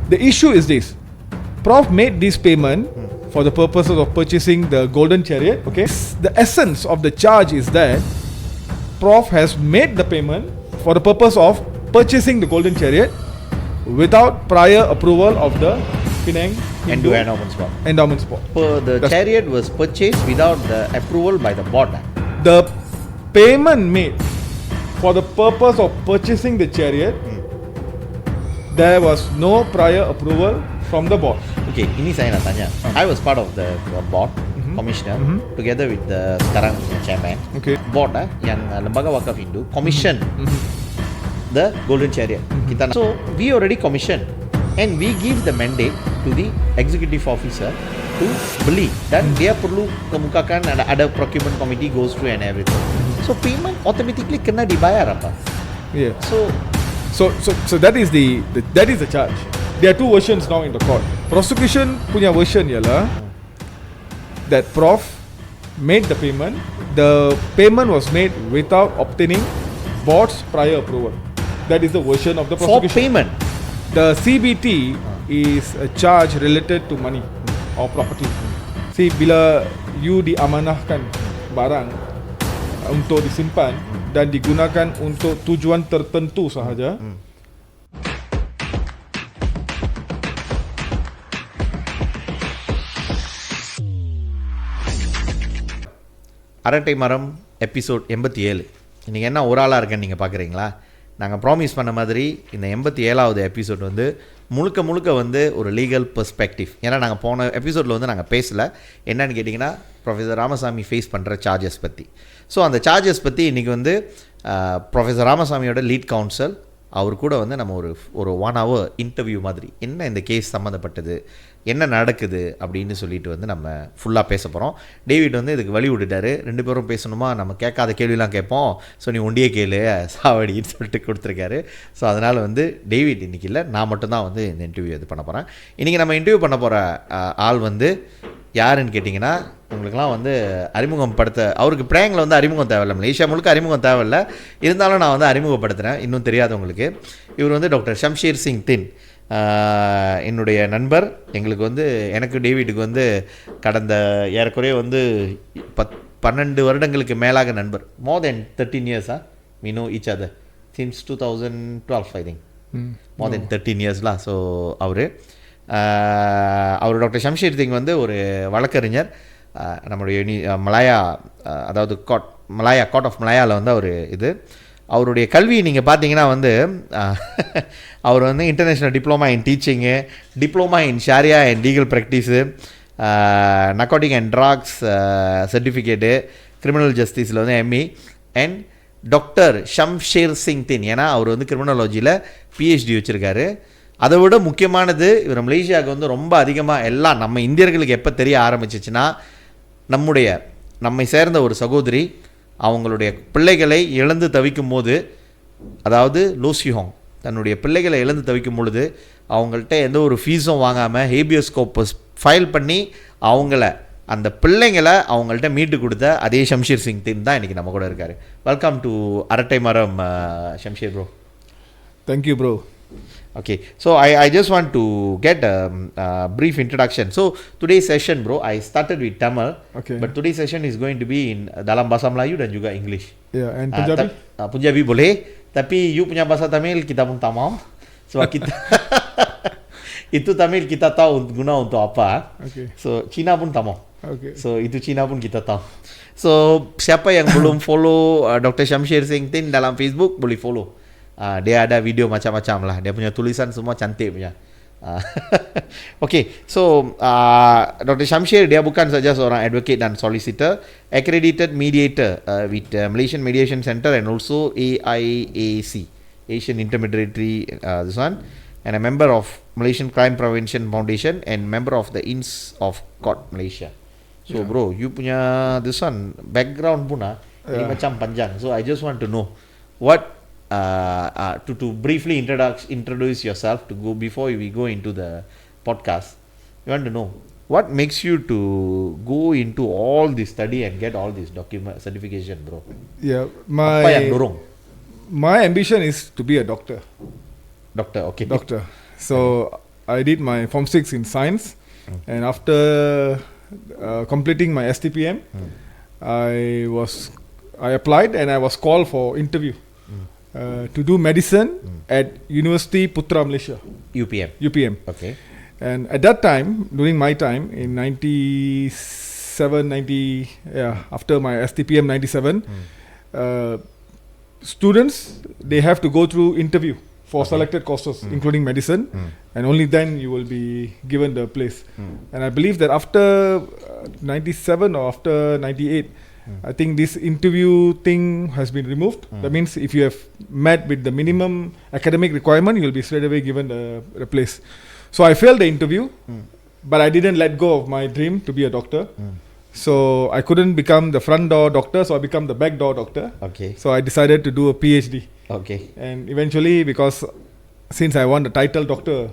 The issue is this. Prof made this payment for the purposes of purchasing the golden chariot. Okay. The essence of the charge is that Prof has made the payment for the purpose of purchasing the golden chariot without prior approval of the Penang Hindu Endowment Board. The chariot was purchased without the approval by the board. The payment made for the purpose of purchasing the chariot, there was no prior approval from the board. Okay, ini saya nak tanya. I was part of the board, commissioner, together with the sekarang chairman. Okay. Board yang Lembaga Wakaf Hindu commission the golden chariot. So we already commissioned and we give the mandate to the executive officer to beli dan dia perlu kemukakan ada procurement committee goes through and everything. So payment automatically kena dibayar apa? Yeah. So that is the charge. There are two versions now in the court. Prosecution punya version ialah that Prof made the payment. The payment was made without obtaining board's prior approval. That is the version of the prosecution. For payment. The CBT is a charge related to money or property. See, bila you diamanahkan barang untuk disimpan dan digunakan untuk tujuan tertentu sahaja, அரட்டை மரம் episode 87. இன்றைக்கி என்ன ஒரு ஆளாக இருக்கேன்னு நீங்கள் பார்க்குறீங்களா? நாங்கள் ப்ராமிஸ் பண்ண மாதிரி இந்த 87வது எபிசோட் வந்து முழுக்க வந்து ஒரு லீகல் பெர்ஸ்பெக்டிவ். ஏன்னா நாங்கள் போன எபிசோடில் வந்து நாங்கள் பேசலை. என்னன்னு கேட்டிங்கன்னா ப்ரொஃபஸர் ராமசாமி ஃபேஸ் பண்ணுற சார்ஜஸ் பற்றி. ஸோ அந்த சார்ஜஸ் பற்றி இன்றைக்கி வந்து ப்ரொஃபஸர் ராமசாமியோட லீட் கவுன்சில் அவர் கூட வந்து நம்ம ஒரு 1 hour இன்டர்வியூ மாதிரி என்ன இந்த கேஸ் சம்மந்தப்பட்டது, என்ன நடக்குது அப்படின்னு சொல்லிட்டு வந்து நம்ம ஃபுல்லாக பேச போகிறோம். டேவிட் வந்து இதுக்கு வழி விட்டுட்டாரு. 2 பேரும் பேசணுமா, நம்ம கேட்காத கேள்விலாம் கேட்போம், ஸோ நீ ஒண்டியே கேளு சாவடின்னு சொல்லிட்டு கொடுத்துருக்காரு. ஸோ அதனால் வந்து டேவிட் இன்றைக்கி இல்லை, நான் மட்டும்தான் வந்து இந்த இன்டர்வியூ இது பண்ண போகிறேன். இன்றைக்கி நம்ம இன்டர்வியூ பண்ண போகிற ஆள் வந்து யாருன்னு கேட்டிங்கன்னா, உங்களுக்கெல்லாம் வந்து அறிமுகப்படுத்த அவருக்கு பிரேங்கில் வந்து அறிமுகம் தேவையில்லை, மலேசியா முழுக்க அறிமுகம் தேவையில்லை. இருந்தாலும் நான் வந்து அறிமுகப்படுத்துகிறேன் இன்னும் தெரியாதவங்களுக்கு. இவர் வந்து டாக்டர் ஷம்ஷேர் சிங் திண்ட், என்னுடைய நண்பர். எங்களுக்கு வந்து எனக்கு டேவிட்டுக்கு வந்து கடந்த ஏறக்குறைய வந்து 12 வருடங்களுக்கு மேலாக நண்பர். மோர் than 13 years we know each other since 2012 I think. More than 13 yearsலாம். ஸோ அவர் டாக்டர் ஷம்ஷேர் சிங் வந்து ஒரு வழக்கறிஞர். நம்முடைய மலாயா, அதாவது கோர்ட் ஆஃப் மலாயாவில் வந்து அவர் அவருடைய கல்வி நீங்கள் பார்த்தீங்கன்னா வந்து அவர் வந்து international diploma in teaching, diploma in sharia and legal practice, narcotic and drugs certificate, criminal ஜஸ்டிஸில் வந்து ME and doctor Shamsher Singh திண்ட். ஏன்னா அவர் வந்து கிரிமினாலஜியில் பிஹெச்டி வச்சுருக்காரு. அதை விட முக்கியமானது, இவர் மலேசியாவுக்கு வந்து ரொம்ப அதிகமாக எல்லாம் நம்ம இந்தியர்களுக்கு எப்போ தெரிய ஆரம்பிச்சிச்சுன்னா, நம்மை சேர்ந்த ஒரு சகோதரி அவங்களுடைய பிள்ளைகளை இழந்து தவிக்கும் போது, அதாவது லோசிஹோங் தன்னுடைய பிள்ளைகளை இழந்து தவிக்கும் பொழுது அவங்கள்ட்ட எந்த ஒரு ஃபீஸும் வாங்காமல் ஹேபியஸ் கோர்பஸ் ஃபைல் பண்ணி அந்த பிள்ளைங்களை அவங்கள்ட்ட மீட்டு கொடுத்த அதே ஷம்ஷேர் சிங் திண்ட் தான் இன்றைக்கி நம்ம கூட இருக்கார். வெல்கம் டு அரட்டை மரம் Shamsher bro. Thank you bro. Okay, so I just want to get a brief introduction. So today's session bro, I started with Tamil. Okay. But today's session is going to be in dalam bahasa Melayu dan juga English. Yeah, and Punjabi? Punjabi boleh, tapi you punya bahasa Tamil kita pun tamam. Sebab kita itu Tamil kita tahu guna untuk apa. Okay. So Cina pun tamam. Okay. So itu Cina pun kita tahu. So siapa yang belum follow Dr Shamsher Singh Thind dalam Facebook boleh follow. Dia ada video macam-macam lah. Dia punya tulisan semua cantik punya. Okay, so Dr. Shamsher dia bukan saja seorang advocate dan solicitor, accredited mediator with Malaysian Mediation Center and also AIAC, Asian Intermediary this one, and a member of Malaysian Crime Prevention Foundation and member of the Inns of Court Malaysia. So bro, you punya this one background pun ini macam panjang. So I just want to know what to briefly introduce yourself to go before we go into the podcast. You want to know what makes you to go into all this study and get all this document certification, bro? Yeah, apa yang dorong? My ambition is to be a doctor. Okay. Doctor. So I did my Form 6 in Science, and after completing my STPM, I applied and I was called for interview to do medicine at University Putra, Malaysia. UPM. Okay. And at that time, during my time in 97, 90, after my STPM 97, students, they have to go through interview for selected courses, including medicine, and only then you will be given the place. And I believe that after 97 or after 98, I think this interview thing has been removed. That means if you have met with the minimum academic requirement, you will be straight away given the place. So I failed the interview, but I didn't let go of my dream to be a doctor. So I couldn't become the front door doctor, so I become the back door doctor. Okay. So I decided to do a PhD. Okay. And eventually, because since I won the title doctor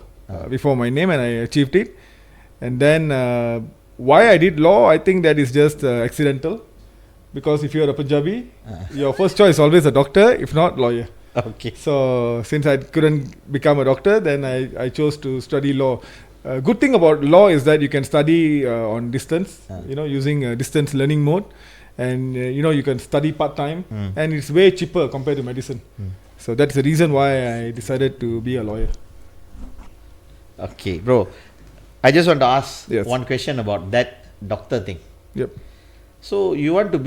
before my name, and I achieved it. And then why I did law, I think that is just accidental. Because if you are a Punjabi, your first choice is always a doctor, if not lawyer. Okay. So since I couldn't become a doctor, then I chose to study law. Good thing about law is that you can study on distance, using a distance learning mode, and you can study part-time, and it's way cheaper compared to medicine. So that's the reason why I decided to be a lawyer. Okay, bro. I just want to ask one Yes. question about that doctor thing. Yep. So you want to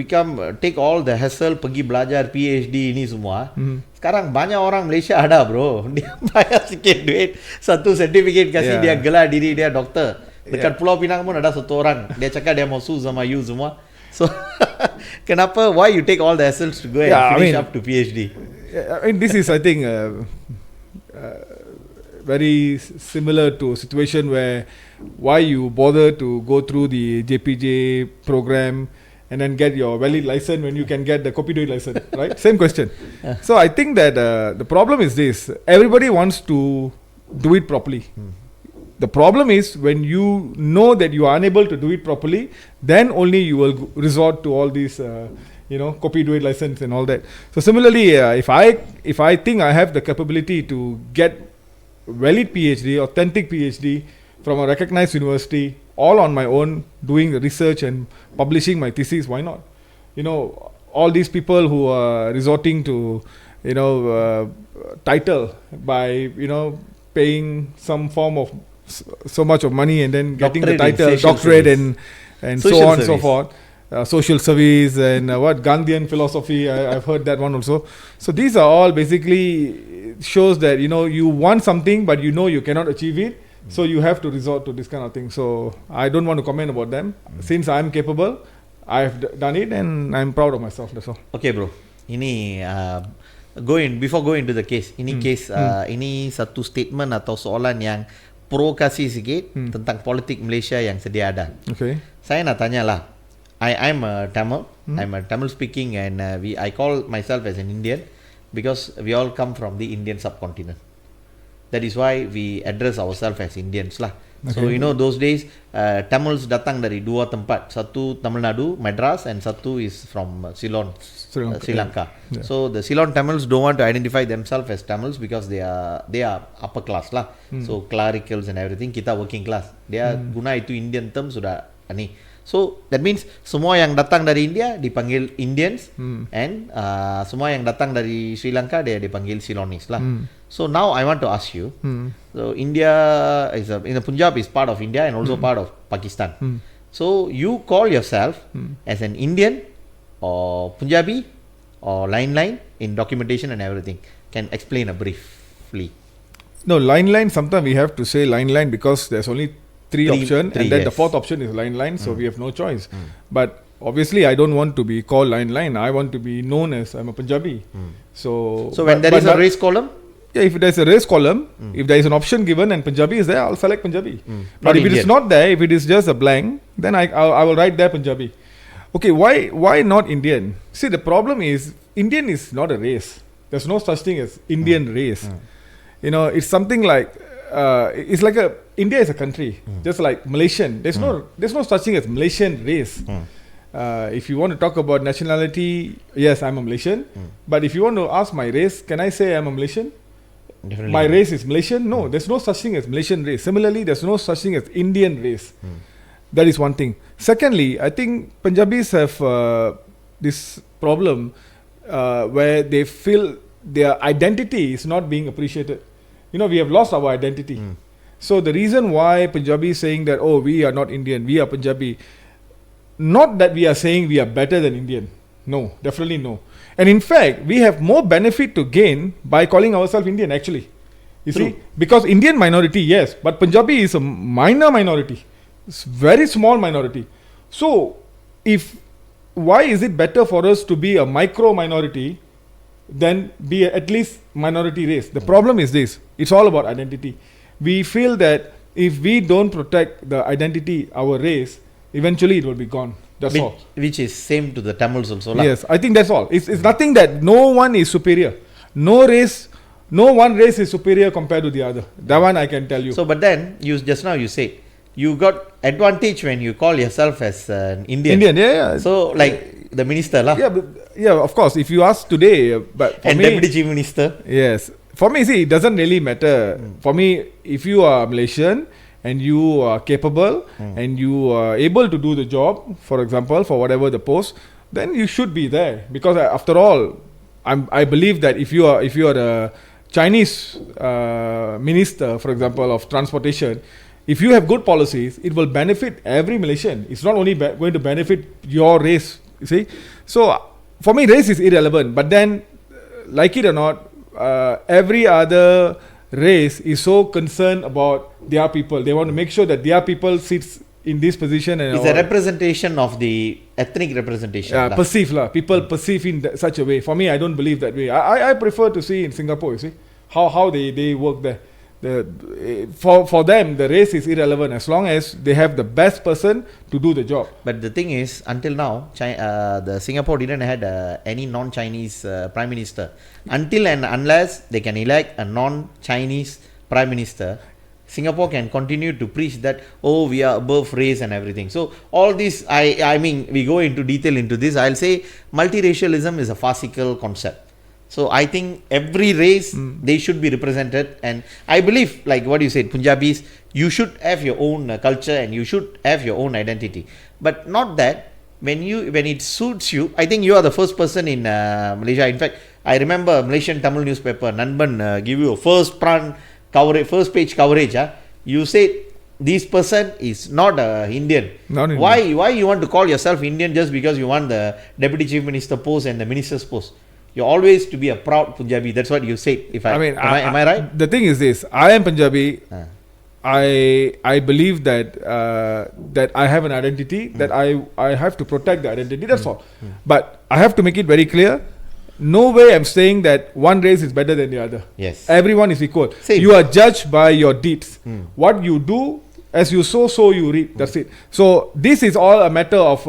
take all the hassle, pergi belajar PhD ini semua. Sekarang banyak orang Malaysia ada, bro. Dia bayar sikit duit, satu sertifikat kasih, dia gelar diri dia doktor. Dekat Pulau Pinang pun ada satu orang, dia cakap dia mau sue sama you semua. So kenapa, why you take all the hassles to go and finish up to PhD? I mean, this is, I think, very similar to a situation where why you bother to go through the JPJ program and then get your valid license when you can get the copyright license, right? Same question. So I think that the problem is this: everybody wants to do it properly. The problem is when you know that you are unable to do it properly, then only you will resort to all these, copyright license and all that. So similarly, if I think I have the capability to get valid PhD, authentic PhD from a recognized university, all on my own, doing the research and publishing my thesis, why not? All these people who are resorting to, title by, paying some form of so much of money and then getting the title, doctorate and so on and so forth. Social service and Gandhian philosophy, I've heard that one also. So these are all basically shows that, you want something but you cannot achieve it. So you have to resort to this kind of thing. So I don't want to comment about them. Since I'm capable, I've done it and I'm proud of myself. That's all. Okay, bro. Ini before going into the case, ini satu statement atau soalan yang provokasi sikit tentang politik Malaysia yang sedia ada. Okay. Saya nak tanya lah. I'm a Tamil. I'm a Tamil speaking, and I call myself as an Indian because we all come from the Indian subcontinent. That is why we address ourselves as Indians lah. Okay. So those days Tamils datang dari dua tempat. Satu Tamil Nadu, Madras, and satu is from Ceylon, Sri Lanka. Yeah. So the Ceylon Tamils don't want to identify themselves as Tamils because they are upper class lah. So clericals and everything, kita working class. Dia guna itu Indian term sudah ani. So that means semua yang datang dari India dipanggil Indians, and semua yang datang dari Sri Lanka dia dipanggil Ceylonese lah. So now I want to ask you, so India is in the Punjab is part of India and also part of Pakistan. So you call yourself as an Indian or Punjabi or line in documentation and everything. Can explain briefly? No, line. Sometimes we have to say line because there's only three options, and then the fourth option is line. So we have no choice. But obviously, I don't want to be called line. I want to be known as I'm a Punjabi. So when there is a race column. Yeah, if there's a race column, if there is an option given and Punjabi is there, I'll select Punjabi. But if it is not there, if it is just a blank, then I will write there Punjabi. Okay, why not Indian? See, the problem is Indian is not a race. There's no such thing as Indian race. It's something like it's like India is a country, just like Malaysian. There's no such thing as Malaysian race. If you want to talk about nationality, yes, I'm a Malaysian. But if you want to ask my race, can I say I'm a Malaysian? Definitely. my race is Malaysian. No, there's no such thing as Malaysian race. Similarly, there's no such thing as Indian race. That is one thing. Secondly, I think Punjabis have this problem where they feel their identity is not being appreciated. You know, we have lost our identity. So the reason why Punjabi is saying that, oh, we are not Indian, we are Punjabi, not that we are saying we are better than Indian. No, definitely no. And in fact, we have more benefit to gain by calling ourselves Indian actually. You True. see, because Indian minority, yes, but Punjabi is a minor minority. It's very small minority. So, why is it better for us to be a micro minority than be at least minority race? The problem is this, it's all about identity. We feel that if we don't protect the identity, our race, eventually it will be gone. That's all. Which is same to the Tamils also. Yes, I think that's all. It's nothing that no one is superior. No one race is superior compared to the other. That one I can tell you. So, but then, just now you say, you got advantage when you call yourself as an Indian. Yeah. So, like the minister lah. Yeah, of course. If you ask today, but for And me, deputy chief minister. yes. For me, see, it doesn't really matter. For me, if you are Malaysian and you are capable and you are able to do the job, for example, for whatever the post, then you should be there. Because after all, I believe that if you are a Chinese minister, for example, of transportation, if you have good policies, it will benefit every Malaysian. It's not only going to benefit your race, you see. So, for me, race is irrelevant. But then, like it or not, every other race is so concerned about their people. They want to make sure that their people sits in this position. And It's a representation of the ethnic representation. perceive lah. People perceive in such a way. For me, I don't believe that way. I prefer to see in Singapore, you see, how they work there. For them, the race is irrelevant as long as they have the best person to do the job. But the thing is, until now, the Singapore didn't had any non-Chinese prime minister. Until and unless they can elect a non-Chinese prime minister, Singapore can continue to preach that, oh, we are above race and everything. So all this, I mean, we go into detail into this. I'll say multiracialism is a farcical concept. So I think every race, they should be represented. And I believe, like what you said, Punjabis, you should have your own culture and you should have your own identity. But not that, when it suits you, I think you are the first person in Malaysia. In fact, I remember Malaysian Tamil newspaper, Nanban, give you a first page coverage. You said, this person is not Indian. Not Indian. Why you want to call yourself Indian just because you want the deputy chief minister post and the minister's post? You're always to be a proud Punjabi. That's what you said. Am I right? The thing is this: I am Punjabi. I believe that that I have an identity, that I have to protect the identity. That's all. But I have to make it very clear. No way I'm saying that one race is better than the other. Yes. Everyone is equal. Same. You are judged by your deeds. What you do, as you sow, so you reap. That's it. So this is all a matter of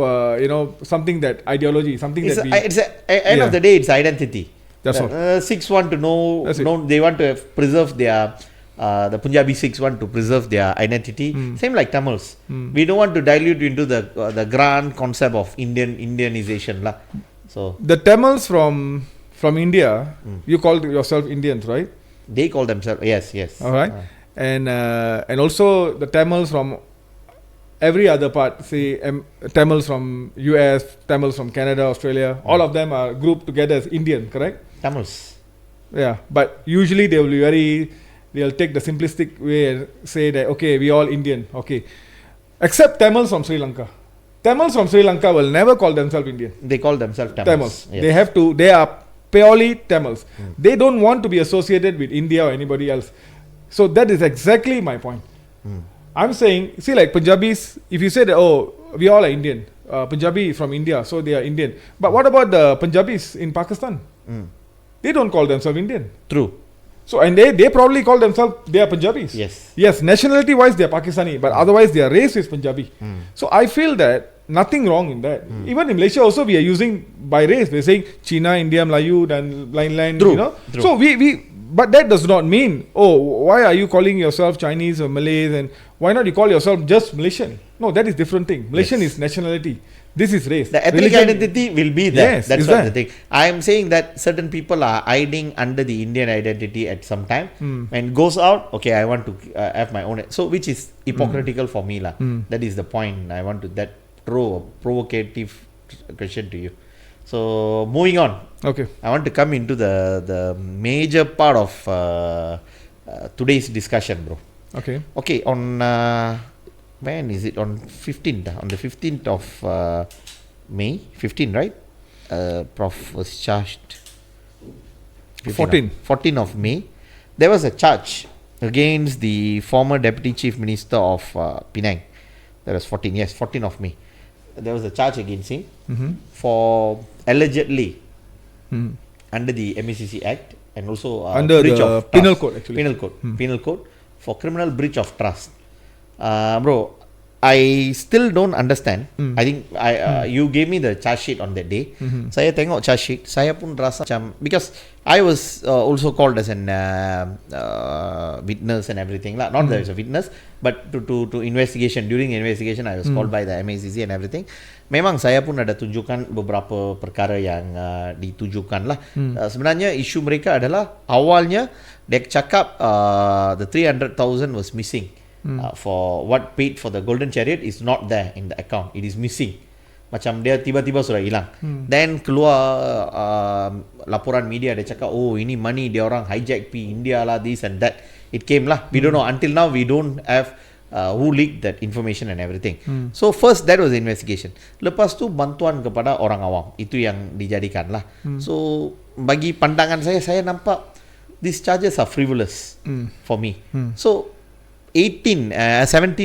something that ideology, something It's that end of the day, it's identity. That's all. Sikhs want to know, they want to preserve their the Punjabi Sikhs want to preserve their identity. Same like Tamils. We don't want to dilute into the grand concept of Indianization lah. So the Tamils from India, you call yourself Indians, right? They call themselves yes. All right. And also the Tamils from every other part, say Tamils from US, Tamils from Canada, Australia, all of them are grouped together as Indian, correct? Tamils. Yeah, but usually they'll take the simplistic way and say that, okay, we all Indian, okay. Except Tamils from Sri Lanka. Tamils from Sri Lanka will never call themselves Indian. They call themselves Tamils. Yes. They are purely Tamils. They don't want to be associated with India or anybody else. So that is exactly my point. I'm saying, see, like Punjabis, if you say that, oh, we all are Indian, Punjabi is from India, so they are Indian. But what about the Punjabis in Pakistan? They don't call themselves Indian. True. So, and they probably call themselves, they are Punjabis. Yes, nationality wise they are Pakistani, but otherwise their race is Punjabi. So I feel that nothing wrong in that. Even in Malaysia also we are using by race. We're saying China, India, Melayu, and line. True. You know. True. So But that does not mean, why are you calling yourself Chinese or Malays, and why not you call yourself just Malaysian? No, that is different thing. Malaysian is nationality. This is race. The ethnic identity will be there. Yes, that's is what there. the thing. I am saying that certain people are hiding under the Indian identity at some time. When goes out, okay, I want to have my own. So which is hypocritical for me lah. That is the point. I want to throw a provocative question to you. So moving on. Okay. I want to come into the major part of today's discussion, bro. Okay. Okay, on when is it? On 15th. On the 15th of May, 15, right? Prof was charged. 14 of May. There was a charge against the former Deputy Chief Minister of Penang. That was 14 of May. There was a charge against him for allegedly under the MACC Act and also under breach the of penal trust. code actually. Penal code for criminal breach of trust. Bro, I still don't understand. I think you gave me the charge sheet on that day. Saya tengok charge sheet, saya pun rasa macam, because I was also called as an witness and everything lah. Not that I was a witness, but to investigation. During investigation, I was called by the MACC and everything. Memang saya pun ada tunjukkan beberapa perkara yang ditujukan lah. Sebenarnya isu mereka adalah awalnya dia cakap the 300,000 was missing. For what paid for the golden chariot is not there in the account. It is missing. Macam dia tiba-tiba sudah hilang. Then keluar laporan media, dia cakap, ini money dia orang hijack pi India lah, this and that. It came lah. We don't know. Until now we don't have who leaked that information and everything. So first that was the investigation. Lepas tu bantuan kepada orang awam. Itu yang dijadikan lah. So bagi pandangan saya nampak these charges are frivolous for me. So 17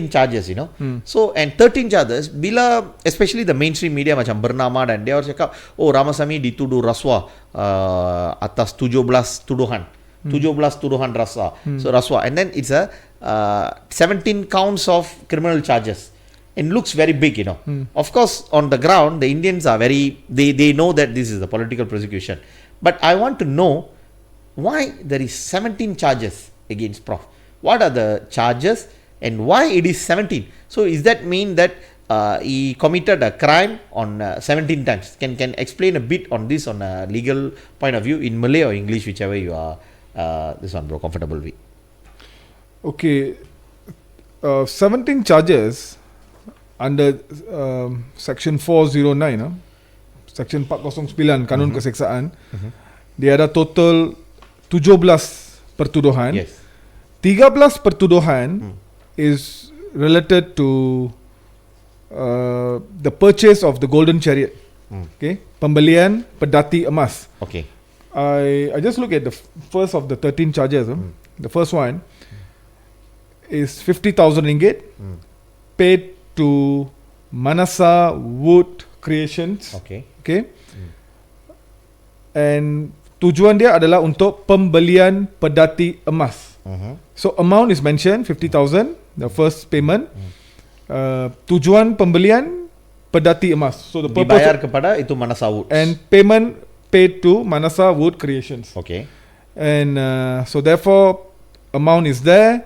charges, you know. So and 13 charges bila especially the mainstream media macam bernama dan dia cakap Ramasamy dituduh rasuah atas 17 tuduhan rasuah, and then it's a 17 counts of criminal charges. It looks very big, you know. Of course on the ground the Indians are very they know that this is a political prosecution, but I want to know why there is 17 charges against Prof. What are the charges and why it is 17? So is that mean that he committed a crime on 17 times? Can explain a bit on this on a legal point of view in Malay or English, whichever you are this one bro comfortable with. Okay, 17 charges under section 409 section 409 Kanun Keseksaan. Dia ada total 17 pertuduhan. Yes. 13 pertuduhan is related to the purchase of the golden chariot. Okay, pembelian pedati emas. Okay. I just look at the first of the 13 charges. The first one is 50,000 ringgit paid to Manasa Wood Creations. Okay. Okay. And tujuan dia adalah untuk pembelian pedati emas. So amount is mentioned 50,000, the first payment. Tujuan pembelian pedati emas. So the purpose dibayar kepada itu Manasa Woods. and payment paid to Manasa Wood Creations. Okay. And so therefore amount is there.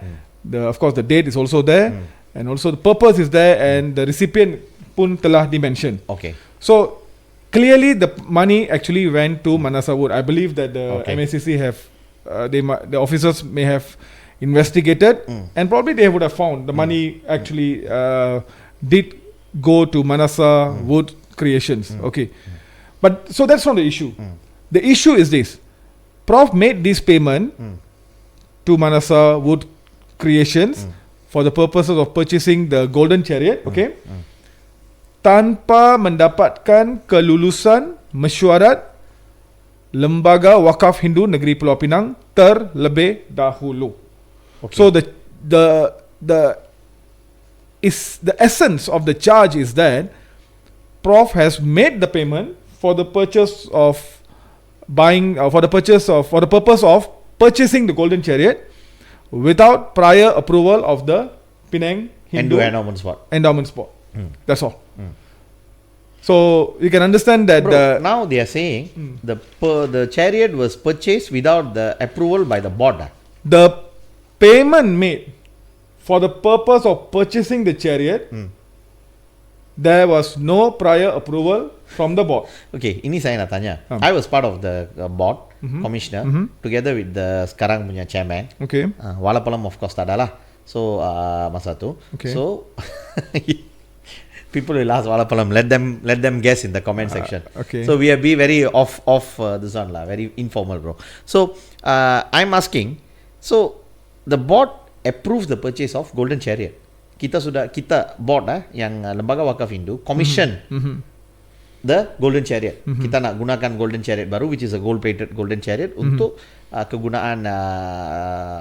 Of course the date is also there, and also the purpose is there, and the recipient pun telah dimension. Okay. So clearly the money actually went to Manasa Wood. I believe that the MACC have the officers may have investigated, and probably they would have found the money actually did go to Manasa Wood Creations. Okay, but so that's not the issue. The issue is this: Prof made this payment to Manasa Wood Creations for the purposes of purchasing the golden chariot. Okay, tanpa mendapatkan kelulusan mesyuarat Lembaga Wakaf Hindu Negeri Pulau Pinang terlebih dahulu. Okay. So the essence of the charge is that Prof has made the payment for the purchase of for the purpose of purchasing the golden chariot without prior approval of the Penang Hindu Endowment Board. Endowment Board. That's all. So you can understand that Bro, now they are saying the chariot was purchased without the approval by the board. the payment made for the purpose of purchasing the chariot, there was no prior approval from the board. Okay, ini saya nak tanya. I was part of the board, commissioner, together with the sekarang punya chairman. Okay. Walapalam of course tak ada lah. So masa tu. Okay. So people will ask Walapalam. Let them guess in the comment section. Okay. So we have be very off this one lah, very informal, bro. So I'm asking. So the board approved the purchase of Golden Chariot. Kita board yang Lembaga Wakaf Hindu commission the Golden Chariot. Kita nak gunakan Golden Chariot baru, which is a gold plated Golden Chariot untuk kegunaan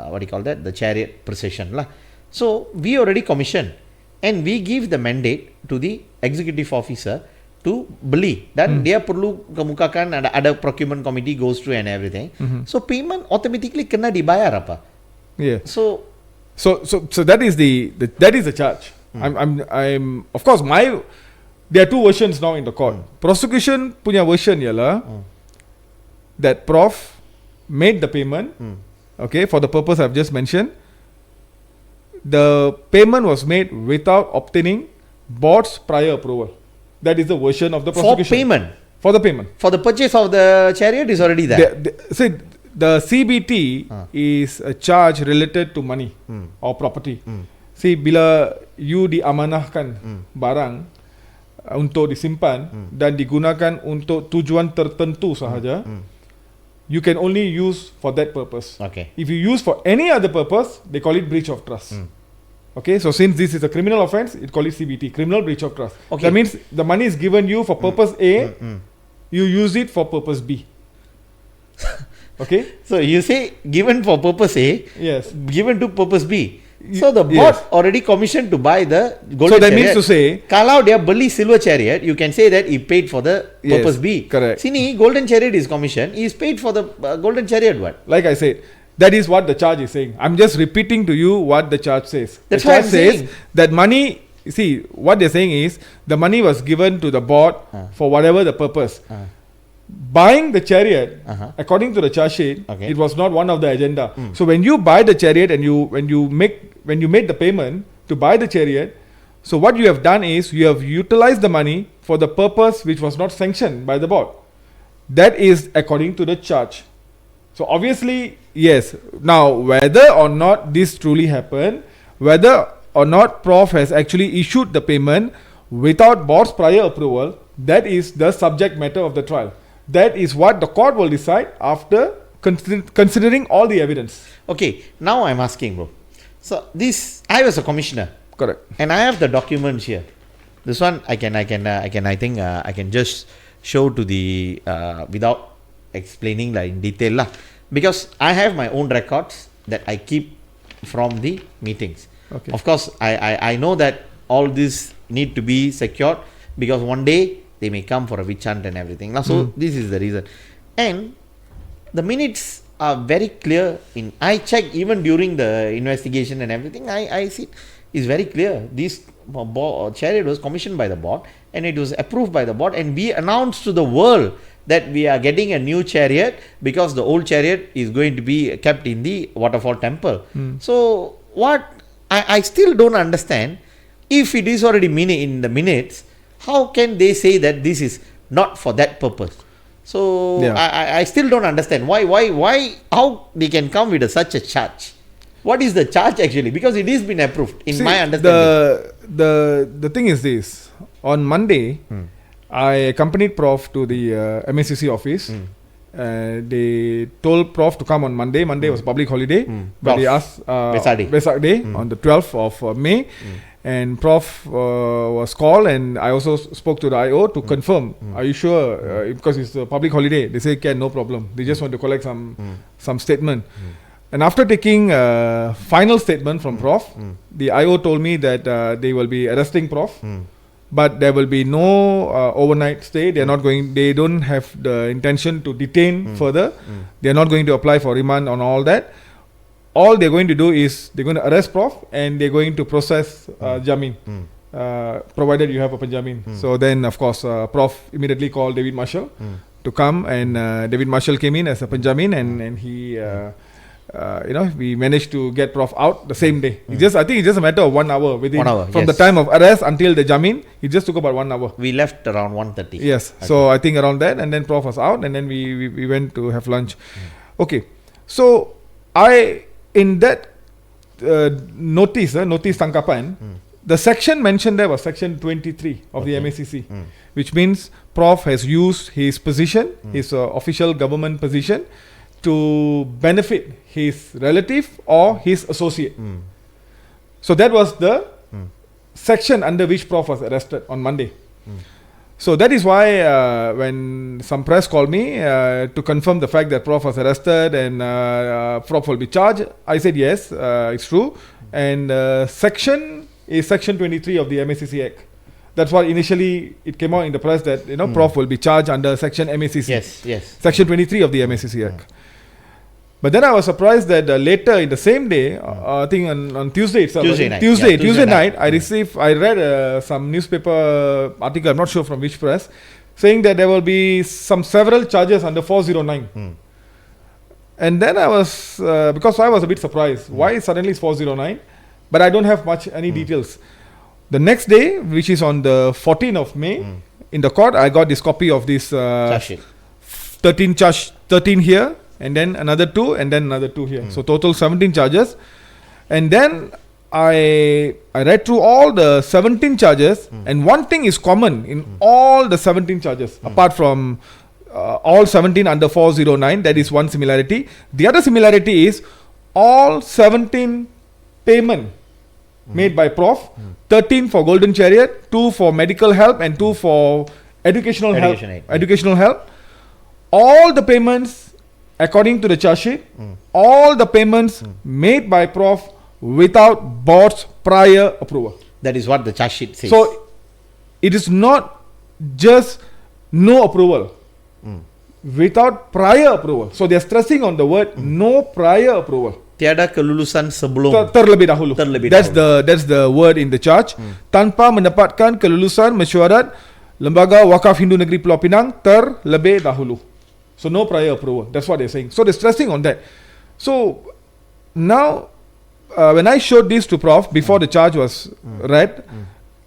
what do you call that, the chariot procession lah. So we already commissioned and we give the mandate to the executive officer to beli, dan dia perlu kemukakan ada procurement committee goes through and everything. So payment automatically kena dibayar apa? Yeah. So that is the charge. I'm of course there are two versions now in the court. Prosecution punya version ialah that Prof made the payment, okay, for the purpose I've just mentioned. The payment was made without obtaining board's prior approval. That is the version of the prosecution. For the payment. For the purchase of the chariot is already there. The CBT is a charge related to money or property. See, bila you diamanahkan barang untuk disimpan dan digunakan untuk tujuan tertentu sahaja, you can only use for that purpose. Okay. If you use for any other purpose, they call it breach of trust. Okay, so since this is a criminal offense, it call it CBT, criminal breach of trust. Okay. That means the money is given you for purpose A, you use it for purpose B. Okay? So you say given for purpose A, yes, given to purpose B. So the board already commissioned to buy the golden chariot. So that means to say, kalau dia beli silver chariot, you can say that he paid for the purpose B. Correct. Sini golden chariot is commissioned, he is paid for the golden chariot what? Like I said, that is what the charge is saying. I'm just repeating to you what the charge says. That's the what charge I'm says saying. That money, see, what they're saying is the money was given to the board for whatever the purpose. Buying the chariot, according to the charge sheet, it was not one of the agenda. So when you buy the chariot and when you made the payment to buy the chariot, so what you have done is you have utilized the money for the purpose which was not sanctioned by the board. That is according to the charge. So obviously, yes. Now, whether or not this truly happened, whether or not Prof has actually issued the payment without board's prior approval, that is the subject matter of the trial. That is what the court will decide after considering all the evidence. Okay, now I'm asking, bro. So this, I was a commissioner. Correct. And I have the documents here. This one I can just show to the without explaining like in detail lah, because I have my own records that I keep from the meetings. Okay. Of course, I know that all this need to be secured because one day they may come for a witch hunt and everything. So this is the reason. And the minutes are very clear. I checked even during the investigation and everything. I see it's very clear. This chariot was commissioned by the board and it was approved by the board, and we announced to the world that we are getting a new chariot because the old chariot is going to be kept in the waterfall temple. So what I still don't understand, if it is already in the minutes, how can they say that this is not for that purpose? So I still don't understand why how they can come with such a charge. What is the charge actually? Because it is been approved in my understanding. The thing is this. On Monday, I accompanied Prof to the MACC office. They told Prof to come on Monday. Monday was public holiday, but they asked Vesak Day on the 12th of May. And Prof was called, and I also spoke to the IO to confirm. Are you sure? Because it's a public holiday. They say, no problem. They just want to collect some statement. And after taking final statement from Prof, the IO told me that they will be arresting Prof, but there will be no overnight stay. They are not going. They don't have the intention to detain further. They are not going to apply for remand on all that. All they're going to do is they're going to arrest Prof and they're going to process Jamin, provided you have a Panjamin. So then, of course, Prof immediately called David Marshall to come, and David Marshall came in as a Panjamin, and he, we managed to get Prof out the same day. I think it's just a matter of 1 hour within 1 hour, from the time of arrest until the Jamin. It just took about 1 hour. We left around 1:30. Yes, so I think around that, and then Prof was out, and then we went to have lunch. Okay, so in that notice tangkapan, the section mentioned there was section 23 of the MACC, which means Prof has used his position, his official government position, to benefit his relative or his associate. So that was the section under which Prof was arrested on Monday. So that is why when some press called me to confirm the fact that Prof was arrested and Prof will be charged, I said yes, it's true. And section is section 23 of the MACC Act. That's why initially it came out in the press that Prof will be charged under section MACC. Yes. Section 23 of the MACC Act. But then I was surprised that later in the same day, I think on Tuesday itself. Tuesday night, I read some newspaper article, I'm not sure from which press, saying that there will be several charges under 409. And then I was, because I was a bit surprised, why suddenly it's 409? But I don't have any details. The next day, which is on the 14th of May, in the court, I got this copy of this 13 here, and then another 2, and then another 2 here. So total 17 charges. And then I read through all the 17 charges, and one thing is common in all the 17 charges, apart from all 17 under 409, that is one similarity. The other similarity is all 17 payment made by Prof, 13 for Golden Chariot, 2 for medical help, and 2 for educational help. All the payments, according to the charge sheet, all the payments made by Prof without board's prior approval. That is what the charge sheet says. So it is not just no approval, without prior approval. So they are stressing on the word no prior approval. Tiada kelulusan sebelum terlebih dahulu. That's the word in the charge. Tanpa mendapatkan kelulusan mesyuarat Lembaga Wakaf Hindu Negeri Pulau Pinang terlebih dahulu. So no prior approval. That's what they're saying. So they're stressing on that. So now, when I showed this to Prof before the charge was read,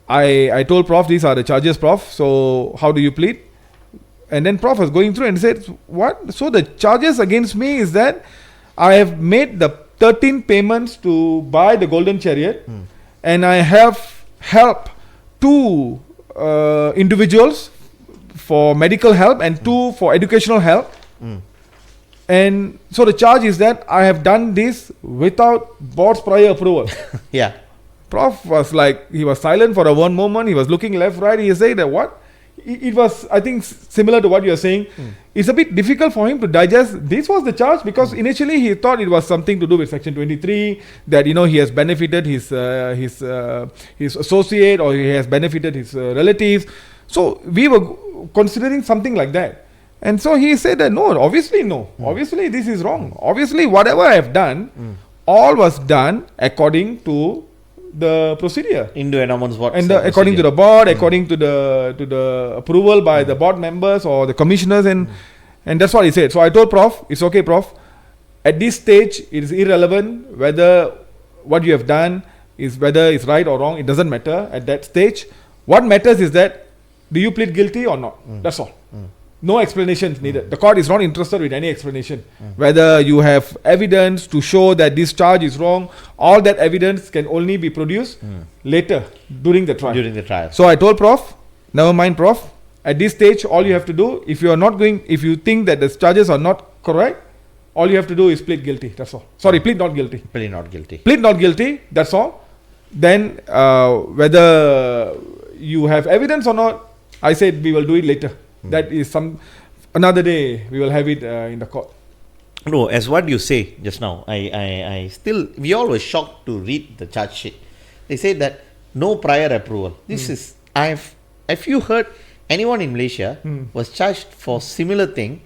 I told Prof, these are the charges, Prof. So how do you plead? And then Prof was going through and said, what? So the charges against me is that I have made the 13 payments to buy the Golden Chariot, and I have helped 2 individuals for medical help and 2 for educational help. And so the charge is that I have done this without board's prior approval. Yeah. Prof was like, he was silent for one moment. He was looking left, right. He said that what? It was, I think, similar to what you are saying. It's a bit difficult for him to digest. This was the charge because initially he thought it was something to do with section 23, that he has benefited his associate, or he has benefited his relatives. So we were considering something like that. And so he said that no. Obviously this is wrong. Obviously whatever I have done, all was done according to the procedure. According to the board, according to the approval by the board members or the commissioners, and that's what he said. So I told Prof, it's okay, Prof. At this stage, it is irrelevant whether what you have done is whether it's right or wrong. It doesn't matter at that stage. What matters is that do you plead guilty or not? That's all. No explanations needed. The court is not interested in any explanation. Whether you have evidence to show that this charge is wrong, all that evidence can only be produced later during the trial. So I told Prof, never mind, Prof. At this stage, all you have to do, if you think that the charges are not correct, all you have to do is plead guilty. That's all. Sorry, plead not guilty. Plead not guilty. Plead not guilty. That's all. Then whether you have evidence or not, I said we will do it later. That is another day we will have it in the court. No, as what you say just now, we all were shocked to read the charge sheet. They said that no prior approval. This is, have you heard anyone in Malaysia was charged for similar thing?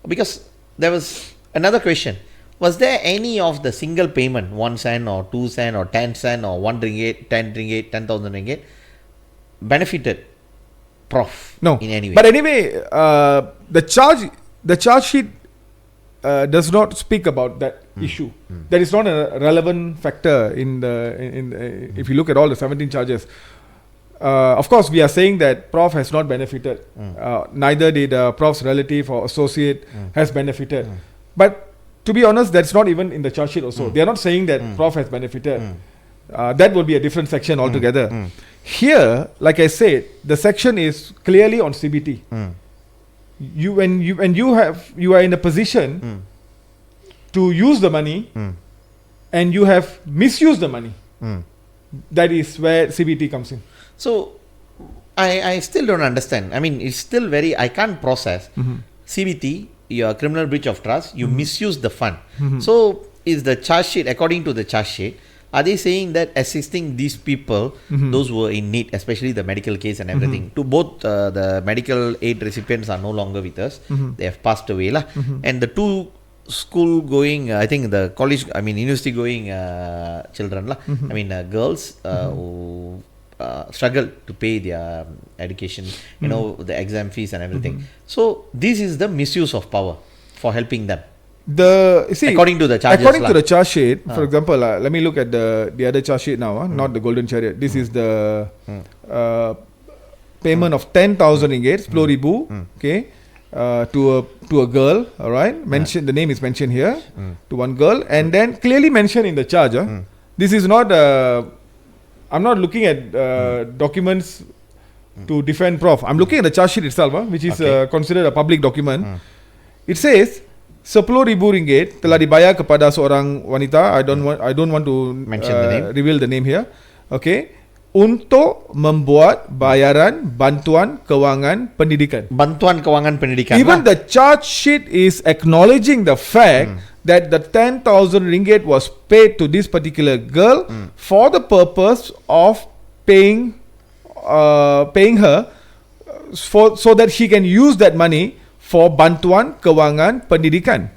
Because there was another question. Was there any of the single payment, 1 cent or 2 cent or 10 cent or 1 ringgit, 10 ringgit, 10,000 ringgit, benefited Prof No. in any way. But anyway, the charge sheet does not speak about that issue. That is not a relevant factor in the if you look at all the 17 charges. Of course, we are saying that Prof has not benefited. Neither did Prof's relative or associate has benefited. But to be honest, that's not even in the charge sheet also. They are not saying that Prof has benefited. That would be a different section altogether. Here, like I said, the section is clearly on CBT. You are in a position to use the money, and you have misused the money. That is where CBT comes in. So, I still don't understand. I mean, it's still very, I can't process. CBT, your criminal breach of trust, you misuse the fund. So, is the charge sheet, according to the charge sheet, are they saying that assisting these people, those who are in need, especially the medical case and everything, to both the medical aid recipients are no longer with us, they have passed away, and the two school going, I think the college, I mean university going children, I mean girls who struggle to pay their education, you know, the exam fees and everything. So this is the misuse of power for helping them. According to the charges, to the charge sheet, for example, let me look at the other charge sheet now, not the golden chariot. This is the payment of 10,000 ringgit, 10,000, okay, to a girl, all right. Mention the name is mentioned here to one girl, and then clearly mentioned in the charge. This is not. I'm not looking at documents to defend Prof. I'm looking at the charge sheet itself, which is considered a public document. It says 10,000 ringgit telah dibayar kepada seorang wanita. I don't want to mention the name. Reveal the name here. Okay. Untuk membuat bayaran bantuan kewangan pendidikan. Bantuan kewangan pendidikan. Even the charge sheet is acknowledging the fact that the 10,000 ringgit was paid to this particular girl for the purpose of paying her so that she can use that money for bantuan kewangan pendidikan.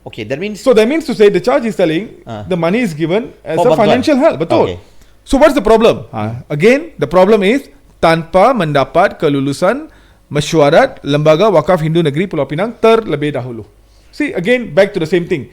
Okay, that means. So that means to say the charge is telling the money is given as a financial help. Betul. Okay. So what's the problem? Again, the problem is tanpa mendapat kelulusan mesyuarat Lembaga Wakaf Hindu Negeri Pulau Pinang terlebih dahulu. See, again, back to the same thing.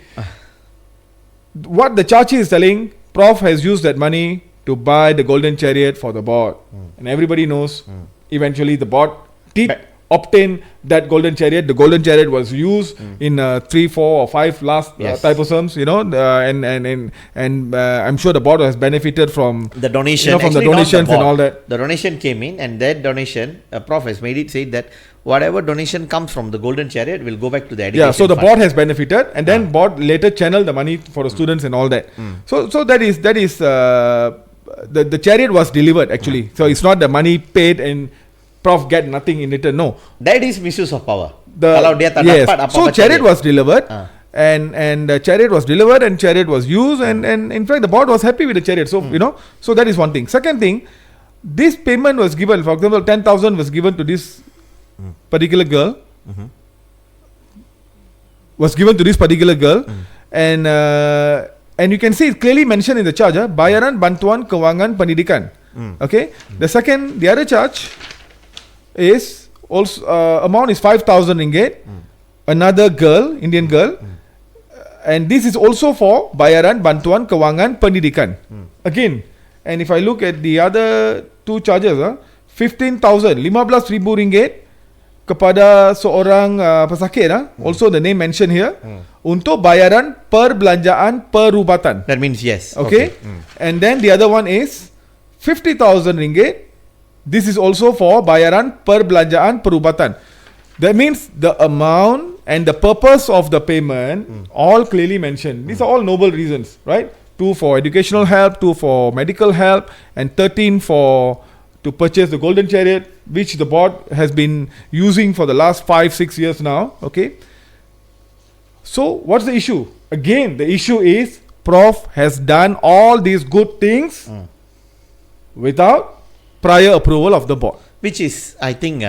What the charge is telling, Prof has used that money to buy the golden chariot for the board. And everybody knows eventually the board did obtain that golden chariot. The golden chariot was used in 3, 4 or 5 last typosums, you know, and I'm sure the board has benefited from the donation, you know, from the donations and all that. The donation came in, and that donation, Prof has made it say that whatever donation comes from the golden chariot will go back to the education. Yeah, so the fund. board has benefited, and then board later channeled the money for the students and all that. So that is the chariot was delivered actually. So it's not the money paid and Prof get nothing in return. No, that is misuse of power. Yes. So chariot was delivered, and chariot was delivered, and chariot was used, and in fact the board was happy with the chariot. So you know, so that is one thing. Second thing, this payment was given. For example, 10,000 was given to this particular girl. Was given to this particular girl, and you can see it clearly mentioned in the charge. Bayaran bantuan kewangan pendidikan. Okay. The other charge is also amount is 5,000 ringgit. Another girl, Indian girl, and this is also for bayaran bantuan kewangan pendidikan. Again, and if I look at the other two charges, 15,000, 15,000 ringgit kepada seorang pesakit. Also the name mentioned here untuk bayaran perbelanjaan perubatan. That means yes. Okay. And then the other one is 50,000 ringgit. This is also for bayaran perbelanjaan perubatan. That means the amount and the purpose of the payment all clearly mentioned. These are all noble reasons, right? 2 for educational help, 2 for medical help, and 13 to purchase the golden chariot, which the board has been using for the last 5-6 years now. Okay. So what's the issue? Again, the issue is Prof has done all these good things without prior approval of the board. Which is, I think,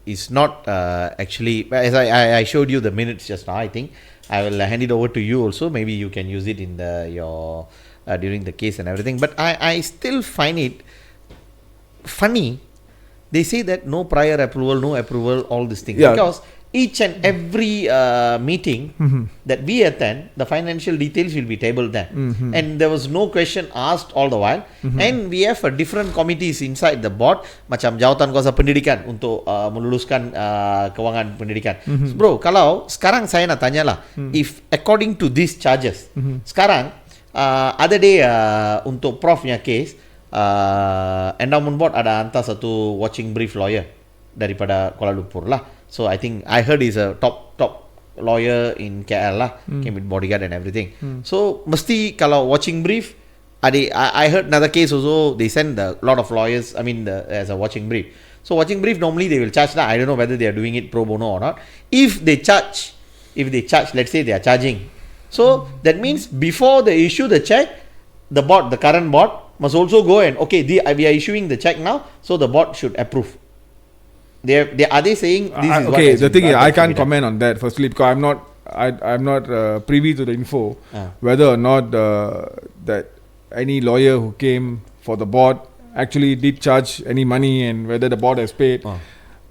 is not actually, as I showed you the minutes just now, I think I will hand it over to you also. Maybe you can use it in your during the case and everything. But I still find it funny, they say that no prior approval, no approval, all these things. Yeah. Because each and every meeting that we attend, the financial details will be tabled there. And there was no question asked all the while. And we have different committees inside the board. Macam jawatan kuasa pendidikan untuk meluluskan kewangan pendidikan. So, bro, kalau sekarang saya nak tanya lah, if according to these charges, sekarang other day untuk Prof nya case, endowment board ada hantar satu watching brief lawyer daripada Kuala Lumpur lah. So I think I heard he's a top lawyer in KL lah, came with bodyguard and everything. So mesti kalau watching brief, I heard another case also, they send a lot of lawyers, I mean as a watching brief. So watching brief normally they will charge lah. I don't know whether they are doing it pro bono or not. If they charge, let's say they are charging. So that means before they issue the check, the current board must also go and we are issuing the check now, so the board should approve. Are they saying this is okay, what the thing is, I can't comment on that firstly because I'm not privy to the info whether or not that any lawyer who came for the board actually did charge any money and whether the board has paid.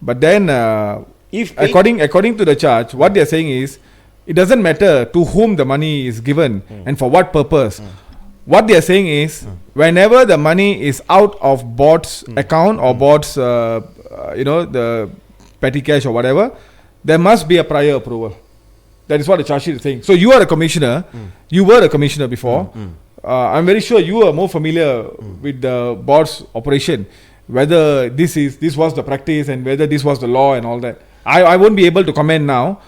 But then according to the charge, what they are saying is it doesn't matter to whom the money is given and for what purpose. What they are saying is whenever the money is out of board's account or board's the petty cash or whatever, there must be a prior approval. That is what the charge sheet is saying. So you are a commissioner, you were a commissioner before. I'm very sure you are more familiar with the board's operation, whether this was the practice and whether this was the law and all that. I won't be able to comment now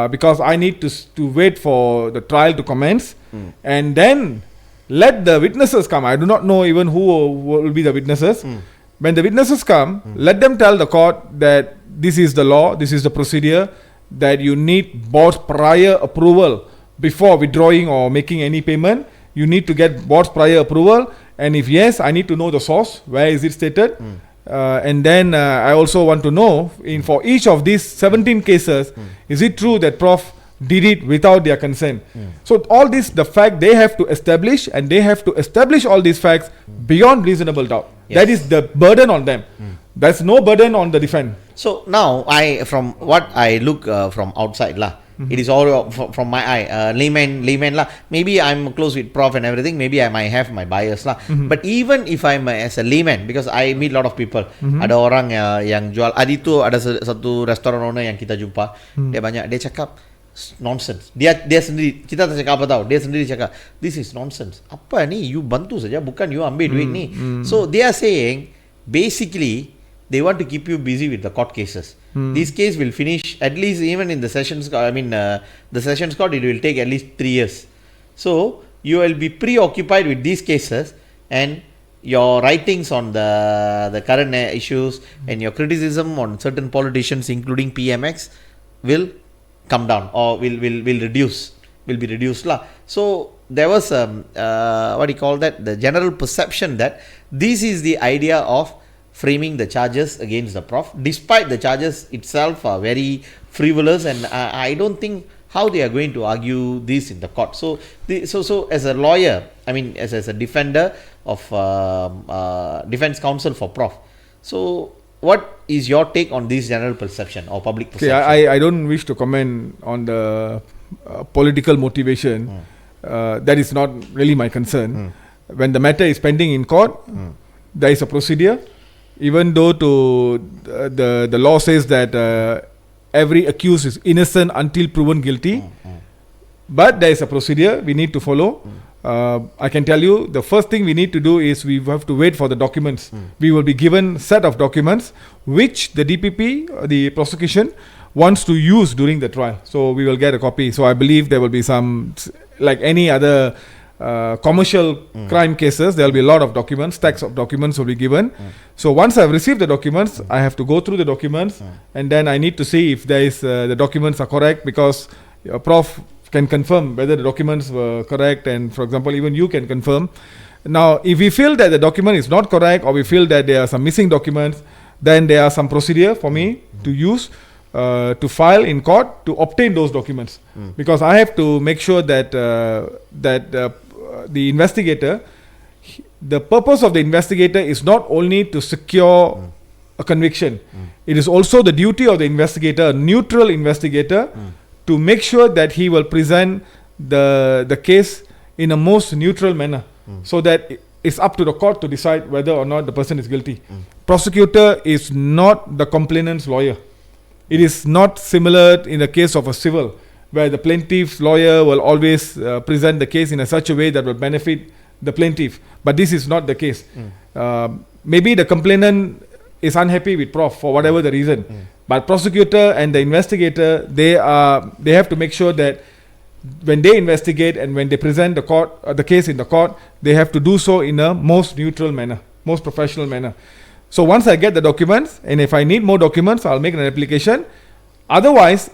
because I need to wait for the trial to commence and then let the witnesses come. I do not know even who will be the witnesses. When the witnesses come, let them tell the court that this is the law, this is the procedure, that you need board's prior approval before withdrawing or making any payment. You need to get board's prior approval, and if yes, I need to know the source, where is it stated, and then I also want to know for each of these 17 cases, is it true that Prof did it without their consent? So all this, the fact they have to establish, and they have to establish all these facts beyond reasonable doubt. That is the burden on them. There's no burden on the defense. So now from what I look from outside lah, it is all from my eye, layman lah. Maybe I'm close with Prof and everything. Maybe I might have my bias lah. But even if I'm as a layman, because I meet a lot of people, ada orang yang jual. Adi tu ada satu restoran owner yang kita jumpa. Dia cakap nonsense. Dia sendiri, kita tak cakap apa tahu, dia sendiri cakap this is nonsense. Apa ni, you bantu saja, bukan you ambil duit ni. So they are saying basically they want to keep you busy with the court cases. This case will finish at least, even in the sessions court, the sessions court, it will take at least 3 years. So you will be preoccupied with these cases, and your writings on the current issues and your criticism on certain politicians including PMX will come down or will be reduced lah. So there was what do you call that, the general perception that this is the idea of framing the charges against the Prof, despite the charges itself are very frivolous, and I don't think how they are going to argue this in the court. So as a lawyer, as a defender of defense counsel for Prof, so what is your take on this general perception or public perception? I don't wish to comment on the political motivation. That is not really my concern. When the matter is pending in court, there is a procedure. Even though the law says that every accused is innocent until proven guilty, but there is a procedure we need to follow. I can tell you, the first thing we need to do is we have to wait for the documents. We will be given a set of documents which the DPP, the prosecution, wants to use during the trial. So we will get a copy. So I believe there will be some, like any other commercial crime cases, there will be a lot of documents, stacks of documents will be given. So once I have received the documents, I have to go through the documents, and then I need to see if there is the documents are correct, because Prof can confirm whether the documents were correct, and for example even you can confirm. Now if we feel that the document is not correct, or we feel that there are some missing documents, then there are some procedure for me to use to file in court to obtain those documents, because I have to make sure that the investigator the purpose of the investigator is not only to secure a conviction, it is also the duty of the investigator, a neutral investigator, to make sure that he will present the case in a most neutral manner, so that it's up to the court to decide whether or not the person is guilty. Prosecutor is not the complainant's lawyer. It is not similar in the case of a civil, where the plaintiff's lawyer will always present the case in such a way that will benefit the plaintiff. But this is not the case. Maybe the complainant is unhappy with Prof for whatever the reason, but prosecutor and the investigator, they have to make sure that when they investigate and when they present the case in the court, they have to do so in a most neutral manner, most professional manner. So once I get the documents, and if I need more documents, I'll make an application. Otherwise,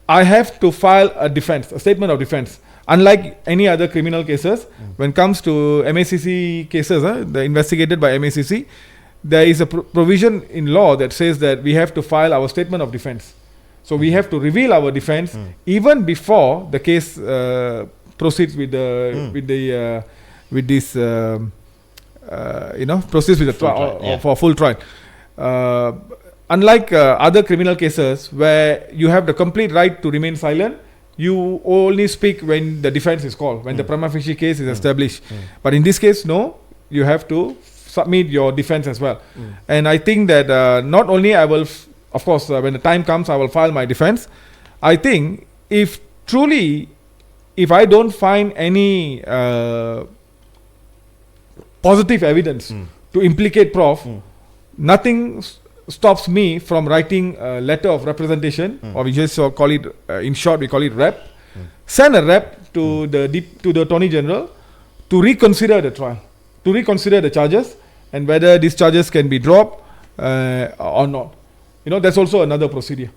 I have to file a statement of defense. Unlike any other criminal cases, when it comes to MACC cases, the investigated by MACC, there is a provision in law that says that we have to file our statement of defense. So we have to reveal our defense even before the case proceeds with this proceeds with the trial for full trial. Unlike other criminal cases where you have the complete right to remain silent, you only speak when the defense is called, when the prima facie case is established. But in this case, no, you have to submit your defense as well. And I think that not only I will, of course, when the time comes, I will file my defense. I think if I don't find any positive evidence to implicate Prof, nothing stops me from writing a letter of representation, or we just call it, in short, we call it rep. Send a rep to the Attorney General to reconsider the trial, to reconsider the charges, and whether these charges can be dropped or not. That's also another procedure.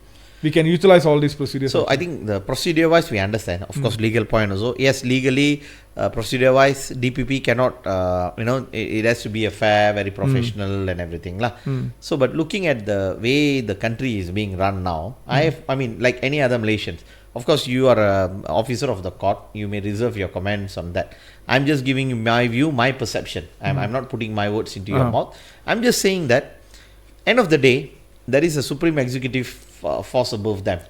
We can utilize all these procedures. So I think the procedure wise we understand. Of course, legal point also. Yes, legally, procedure wise, DPP cannot, it has to be a fair, very professional and everything. So, but looking at the way the country is being run now, like any other Malaysians, of course, you are an officer of the court. You may reserve your comments on that. I'm just giving you my view, my perception. I'm not putting my words into your mouth. I'm just saying that, end of the day, there is a supreme executive force above them.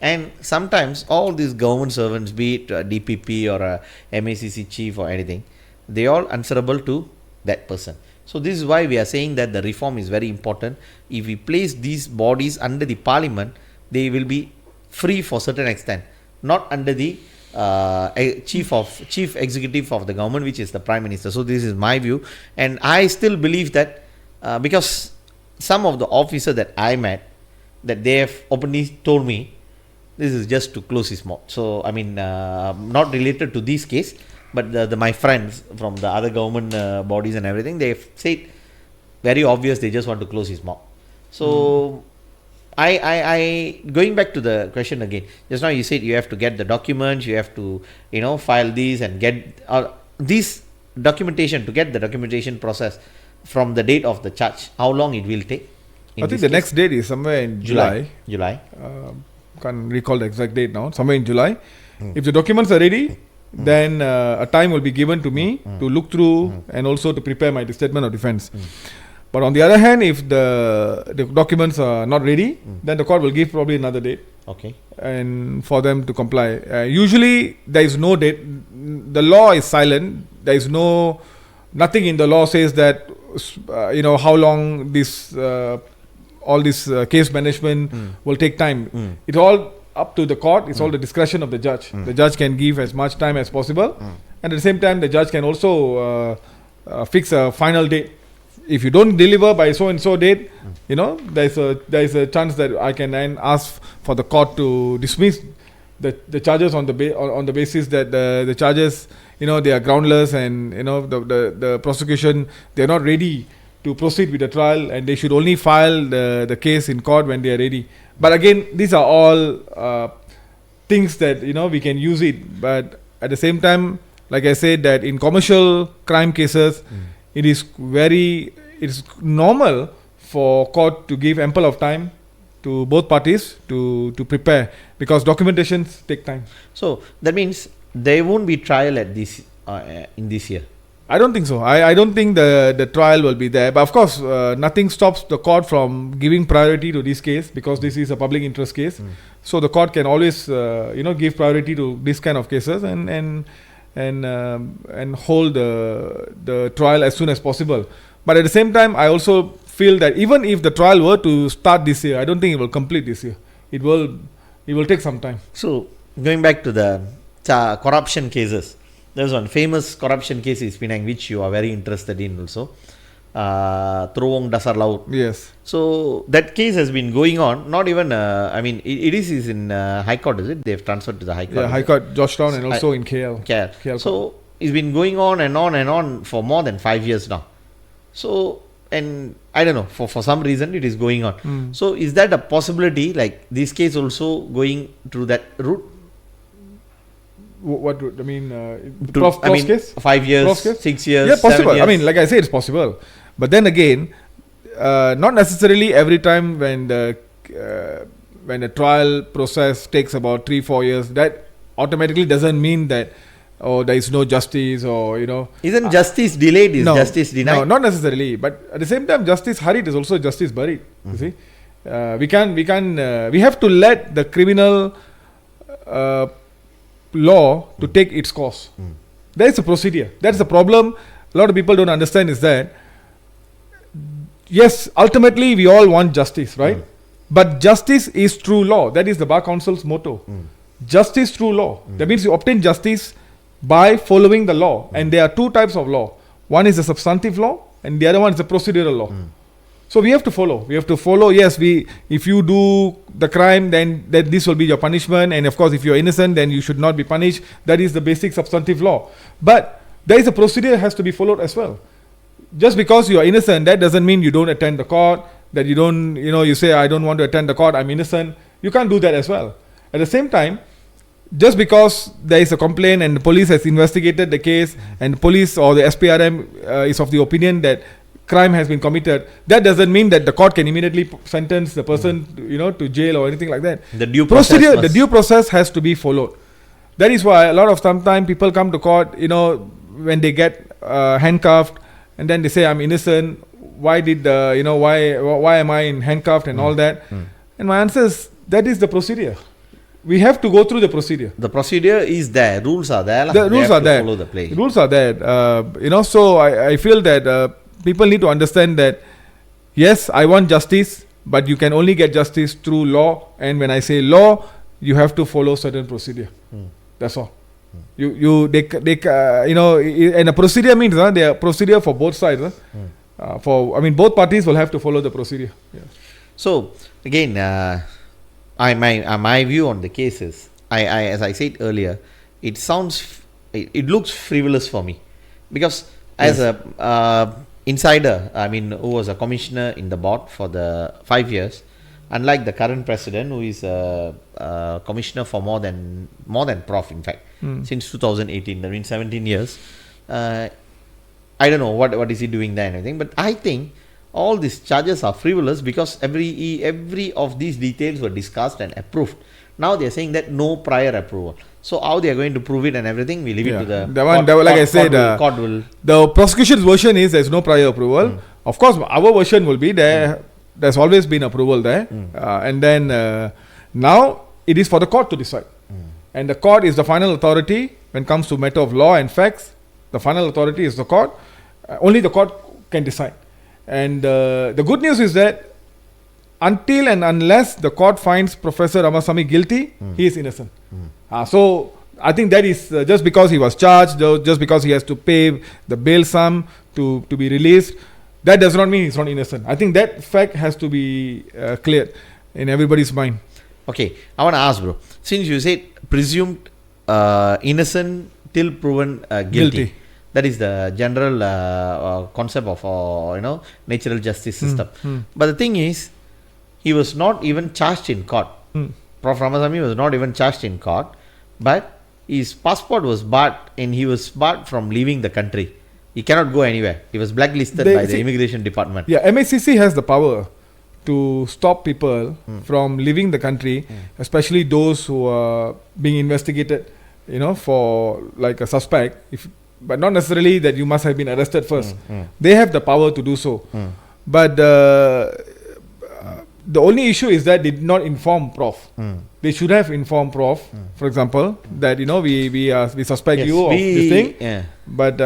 And sometimes all these government servants, be it DPP or a MACC chief or anything, they all answerable to that person. So this is why we are saying that the reform is very important. If we place these bodies under the parliament, they will be free for a certain extent, not under the chief executive of the government, which is the Prime Minister. So this is my view, and I still believe that because some of the officers that I met, that they have openly told me this is just to close his mouth. So not related to this case, but my friends from the other government bodies and everything, they have said very obvious, they just want to close his mouth. So I going back to the question again, just now you said you have to get the documents, you have to file these and get this documentation, to get the documentation process from the date of the charge. How long it will take? I think the next date is somewhere in July. Can't recall the exact date now. Somewhere in July. If the documents are ready, then a time will be given to me to look through and also to prepare my statement of defense. But on the other hand, if the documents are not ready, then the court will give probably another date. Okay. And for them to comply. Usually there is no date. The law is silent. There is nothing in the law says that how long this all this case management will take time. It's all up to the court. It's all the discretion of the judge. The judge can give as much time as possible, and at the same time the judge can also fix a final date. If you don't deliver by so and so date, there is a chance that I can then ask for the court to dismiss the charges on the basis that the charges they are groundless, and the prosecution, they are not ready to proceed with the trial, and they should only file the case in court when they are ready. But again, these are all things that we can use it. But at the same time, like I said, that in commercial crime cases, it is normal for court to give ample of time to both parties to prepare, because documentations take time. So that means there won't be trial at this in this year. I don't think so. I don't think the trial will be there. But of course, nothing stops the court from giving priority to this case because this is a public interest case. So the court can always, give priority to this kind of cases and hold the trial as soon as possible. But at the same time, I also feel that even if the trial were to start this year, I don't think it will complete this year. It will take some time. So going back to the corruption cases, there's one famous corruption case in Penang which you are very interested in also. Terowong Dasar Laut. Yes. So that case has been going on. Not even. It is in High Court, is it? They've transferred to the High Court. Yeah, High Court, Georgetown, and also in KL. KL. So it's been going on and on and on for more than 5 years now. So, and I don't know, for some reason it is going on. So is that a possibility? Like this case also going through that route? What would I mean? Prof's case? 5 years, 6 years, yeah, possible. 7 years. I mean, like I say, it's possible. But then again, not necessarily every time when the trial process takes about 3-4 years, that automatically doesn't mean that there is no justice or Isn't justice delayed? Is justice denied? No, not necessarily. But at the same time, justice hurried is also justice buried. You see, we have to let the criminal law to take its course. There is a procedure. That's the problem. A lot of people don't understand is that yes, ultimately we all want justice, right? But justice is through law. That is the Bar Council's motto. Justice through law. That means you obtain justice by following the law. And there are two types of law. One is the substantive law and the other one is the procedural law. So we have to follow. Yes, if you do the crime, then this will be your punishment. And of course, if you're innocent, then you should not be punished. That is the basic substantive law. But there is a procedure that has to be followed as well. Just because you are innocent, that doesn't mean you don't attend the court, that you don't, you say, I don't want to attend the court, I'm innocent. You can't do that as well. At the same time, just because there is a complaint and the police has investigated the case and the police or the SPRM is of the opinion that crime has been committed, that doesn't mean that the court can immediately sentence the person to jail or anything like that. The due process has to be followed. That is why a lot of sometimes people come to court, when they get handcuffed and then they say I'm innocent, why am I in handcuffed and all that. And my answer is that is the procedure. We have to go through the procedure. The procedure is there. Rules are there. The rules are there. Follow the play. Rules are there. So I feel that people need to understand that yes, I want justice, but you can only get justice through law. And when I say law, you have to follow certain procedure. That's all. And a procedure means there are procedure for both sides. Both parties will have to follow the procedure. Yeah. So again, my view on the case is, as I said earlier, it looks frivolous for me because as a insider, who was a commissioner in the board for the 5 years, unlike the current president who is a commissioner for more than Prof, in fact, since 2018, that means 17 years. I don't know what is he doing there and everything, but I think all these charges are frivolous because every of these details were discussed and approved. Now they are saying that no prior approval. So how they are going to prove it and everything, we leave it to the court will. The prosecution's version is there's no prior approval. Of course, our version will be there. There's always been approval there. And then now it is for the court to decide. And the court is the final authority when it comes to matter of law and facts. The final authority is the court. Only the court can decide. And the good news is that until and unless the court finds Professor Ramasamy guilty, he is innocent. So I think that is just because he was charged, just because he has to pay the bail sum to be released, that does not mean he's not innocent. I think that fact has to be cleared in everybody's mind. Okay, I want to ask, bro. Since you said presumed innocent till proven guilty. That is the general concept of natural justice system. But the thing is, he was not even charged in court. Prof Ramasamy was not even charged in court, but his passport was barred and he was barred from leaving the country. He cannot go anywhere. He was blacklisted by the immigration department. Yeah, MACC has the power to stop people from leaving the country, especially those who are being investigated, for like a suspect. but not necessarily that you must have been arrested first. They have the power to do so. But the only issue is that they did not inform Prof. They should have informed Prof. For example, that we suspect you of this thing. But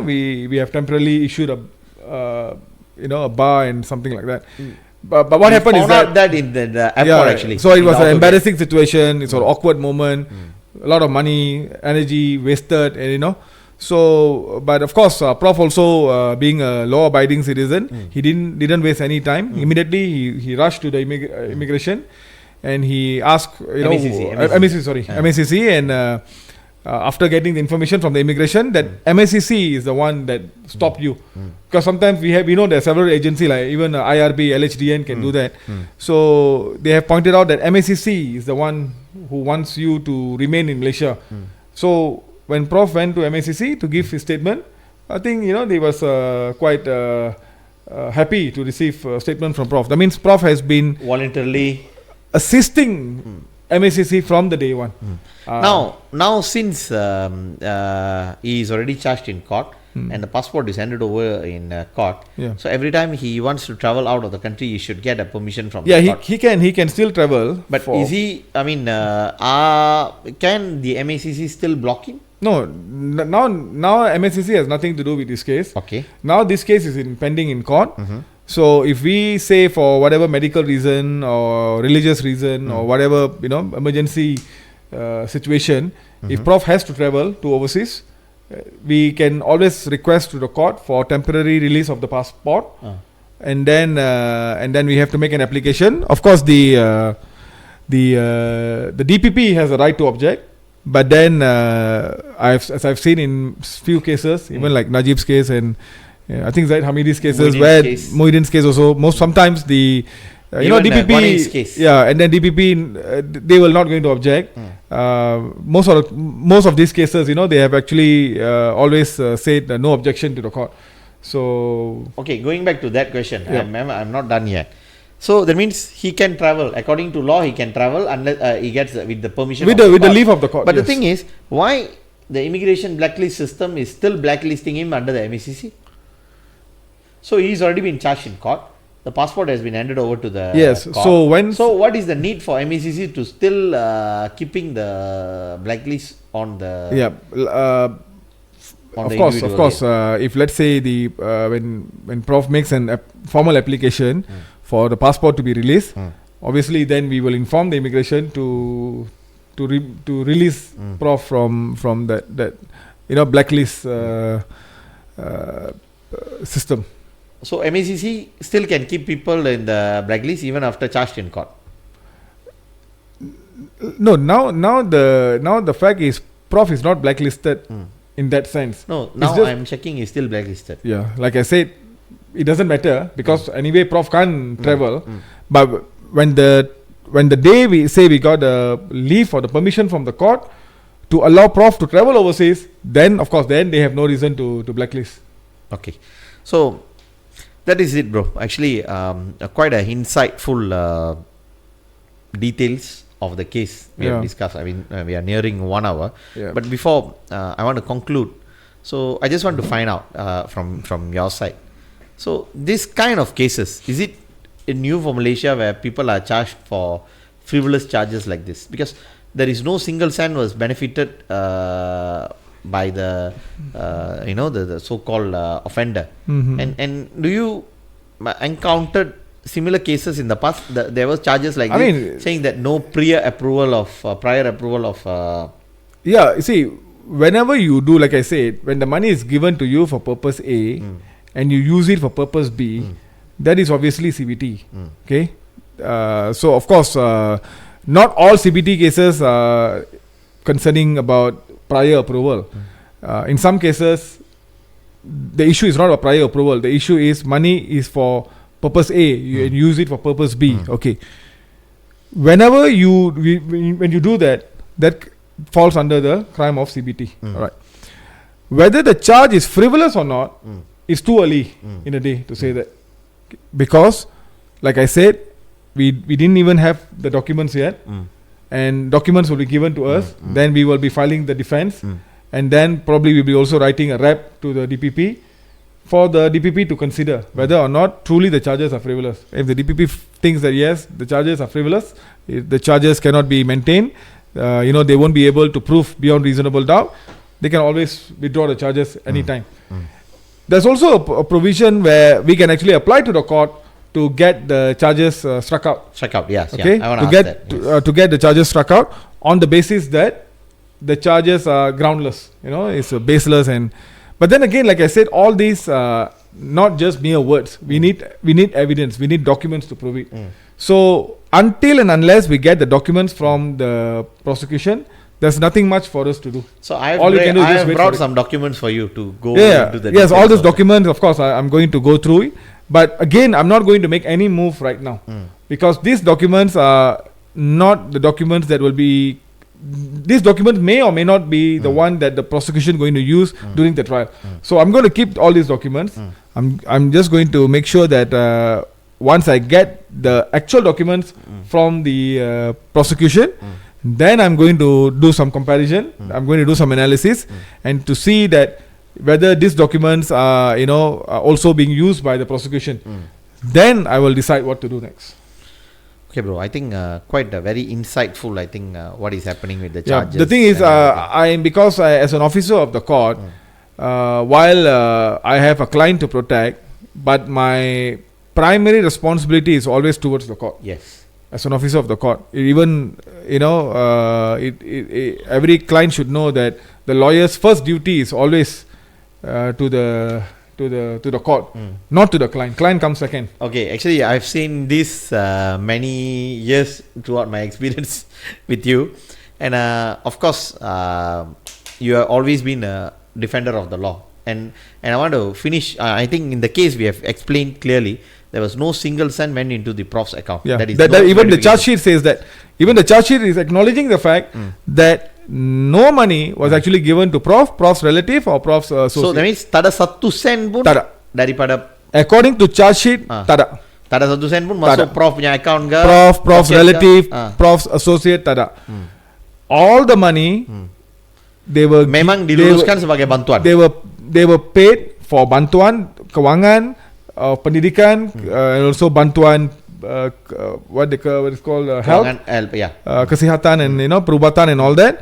we have temporarily issued a a bar and something like that. But what happened is that in the airport actually. So it was an embarrassing situation. It's an awkward moment. A lot of money, energy wasted, and So, but of course, Prof also being a law-abiding citizen, he didn't waste any time. Immediately, he rushed to the immigration, and he asked, MACC, and after getting the information from the immigration, that MACC is the one that stopped you, because sometimes there are several agencies like even IRB, LHDN can do that. So they have pointed out that MACC is the one who wants you to remain in Malaysia. So when Prof went to MACC to give his statement, I think they was quite happy to receive a statement from Prof. That means Prof has been voluntarily assisting MACC from the day one. Now since he is already charged in court and the passport is handed over in court, so every time he wants to travel out of the country, he should get a permission from the court. he can still travel. But is he? I mean, can the MACC still block him? No, now MACC has nothing to do with this case. Okay. Now this case is pending in court. So if we say for whatever medical reason or religious reason or whatever emergency situation, if Prof has to travel to overseas, we can always request to the court for temporary release of the passport, and then we have to make an application. Of course, the DPP has a right to object. But then, as I've seen in few cases, even like Najib's case and I think Zaid Hamidi's cases, Muhyiddin's case also, sometimes the DPP, case. And then DPP they will not going to object. Most of these cases, they have actually always said no objection to the court. So okay, going back to that question, I'm not done yet. So that means he can travel according to law. He can travel unless he gets with the permission with the leave of the court. But the thing is, why the immigration blacklist system is still blacklisting him under the MACC? So he's already been charged in court. The passport has been handed over to the court. So what is the need for MACC to still keeping the blacklist on the Of course. If let's say when Prof makes an formal application for the passport to be released, obviously then we will inform the immigration to release Prof from that blacklist system. So MACC still can keep people in the blacklist even after charged in court. No, now the fact is Prof is not blacklisted in that sense. No, now I'm checking he's still blacklisted. Yeah, like I said, it doesn't matter because anyway Prof can't travel. But when the day we say we got a leave or the permission from the court to allow Prof to travel overseas, then of course then they have no reason to blacklist. Okay, so that is it, bro. Actually, quite a insightful details of the case we have discussed. I mean, we are nearing 1 hour. But before I want to conclude, so I just want to find out from your side. So this kind of cases, is it new for Malaysia where people are charged for frivolous charges like this? Because there is no single cent was benefited by the the so-called offender. And do you encountered similar cases in the past? There was charges like saying that no prior approval of you see, whenever you do, like I said, when the money is given to you for purpose A and you use it for purpose B, that is obviously CBT. Okay, so of course not all CBT cases are concerning about prior approval. In some cases the issue is not a prior approval. The issue is money is for purpose A, you use it for purpose B. Okay, whenever when you do that falls under the crime of CBT. Alright, whether the charge is frivolous or not, it's too early in the day to say that, because like I said, we didn't even have the documents yet, and documents will be given to us, then we will be filing the defense, and then probably we'll be also writing a rep to the DPP for the DPP to consider whether or not truly the charges are frivolous. If the DPP thinks that yes, the charges are frivolous, if the charges cannot be maintained, they won't be able to prove beyond reasonable doubt, they can always withdraw the charges anytime. There's also a provision where we can actually apply to the court to get the charges struck out. Struck out, yes. Okay, I want to ask that. to get the charges struck out on the basis that the charges are groundless. It's baseless, but then again, like I said, all these not just mere words. We need evidence. We need documents to prove it. So until and unless we get the documents from the prosecution, there's nothing much for us to do. So I have brought some documents for you to go into the yes, all those documents, of course, I'm going to go through it. But again, I'm not going to make any move right now because these documents are not the documents that will be. These documents may or may not be the one that the prosecution going to use during the trial. So I'm going to keep all these documents. I'm just going to make sure that once I get the actual documents from the prosecution, then I'm going to do some comparison. I'm going to do some analysis and to see that whether these documents are also being used by the prosecution. Then I will decide what to do next. Okay, bro. I think quite very insightful. I think what is happening with the charges. The thing is, because as an officer of the court, while I have a client to protect, but my primary responsibility is always towards the court. Yes. As an officer of the court, even every client should know that the lawyer's first duty is always to the court, not to the client. Client comes second. Okay, actually, I've seen this many years throughout my experience with you, and of course, you have always been a defender of the law. And I want to finish. I think in the case we have explained clearly, there was no single cent went into the prof's account. Yeah, even the charge sheet says that. Even the charge sheet is acknowledging the fact that no money was actually given to prof's relative or prof's associate. So that means tada 1 sen pun daripada, according to charge sheet, tada 1 sen pun masuk prof punya account ke, prof's relative, prof's associate, tada. All the money they were memang diluluskan sebagai bantuan. They were paid for bantuan kewangan, pendidikan, and also bantuan what is called health, kesihatan, and perubatan and all that,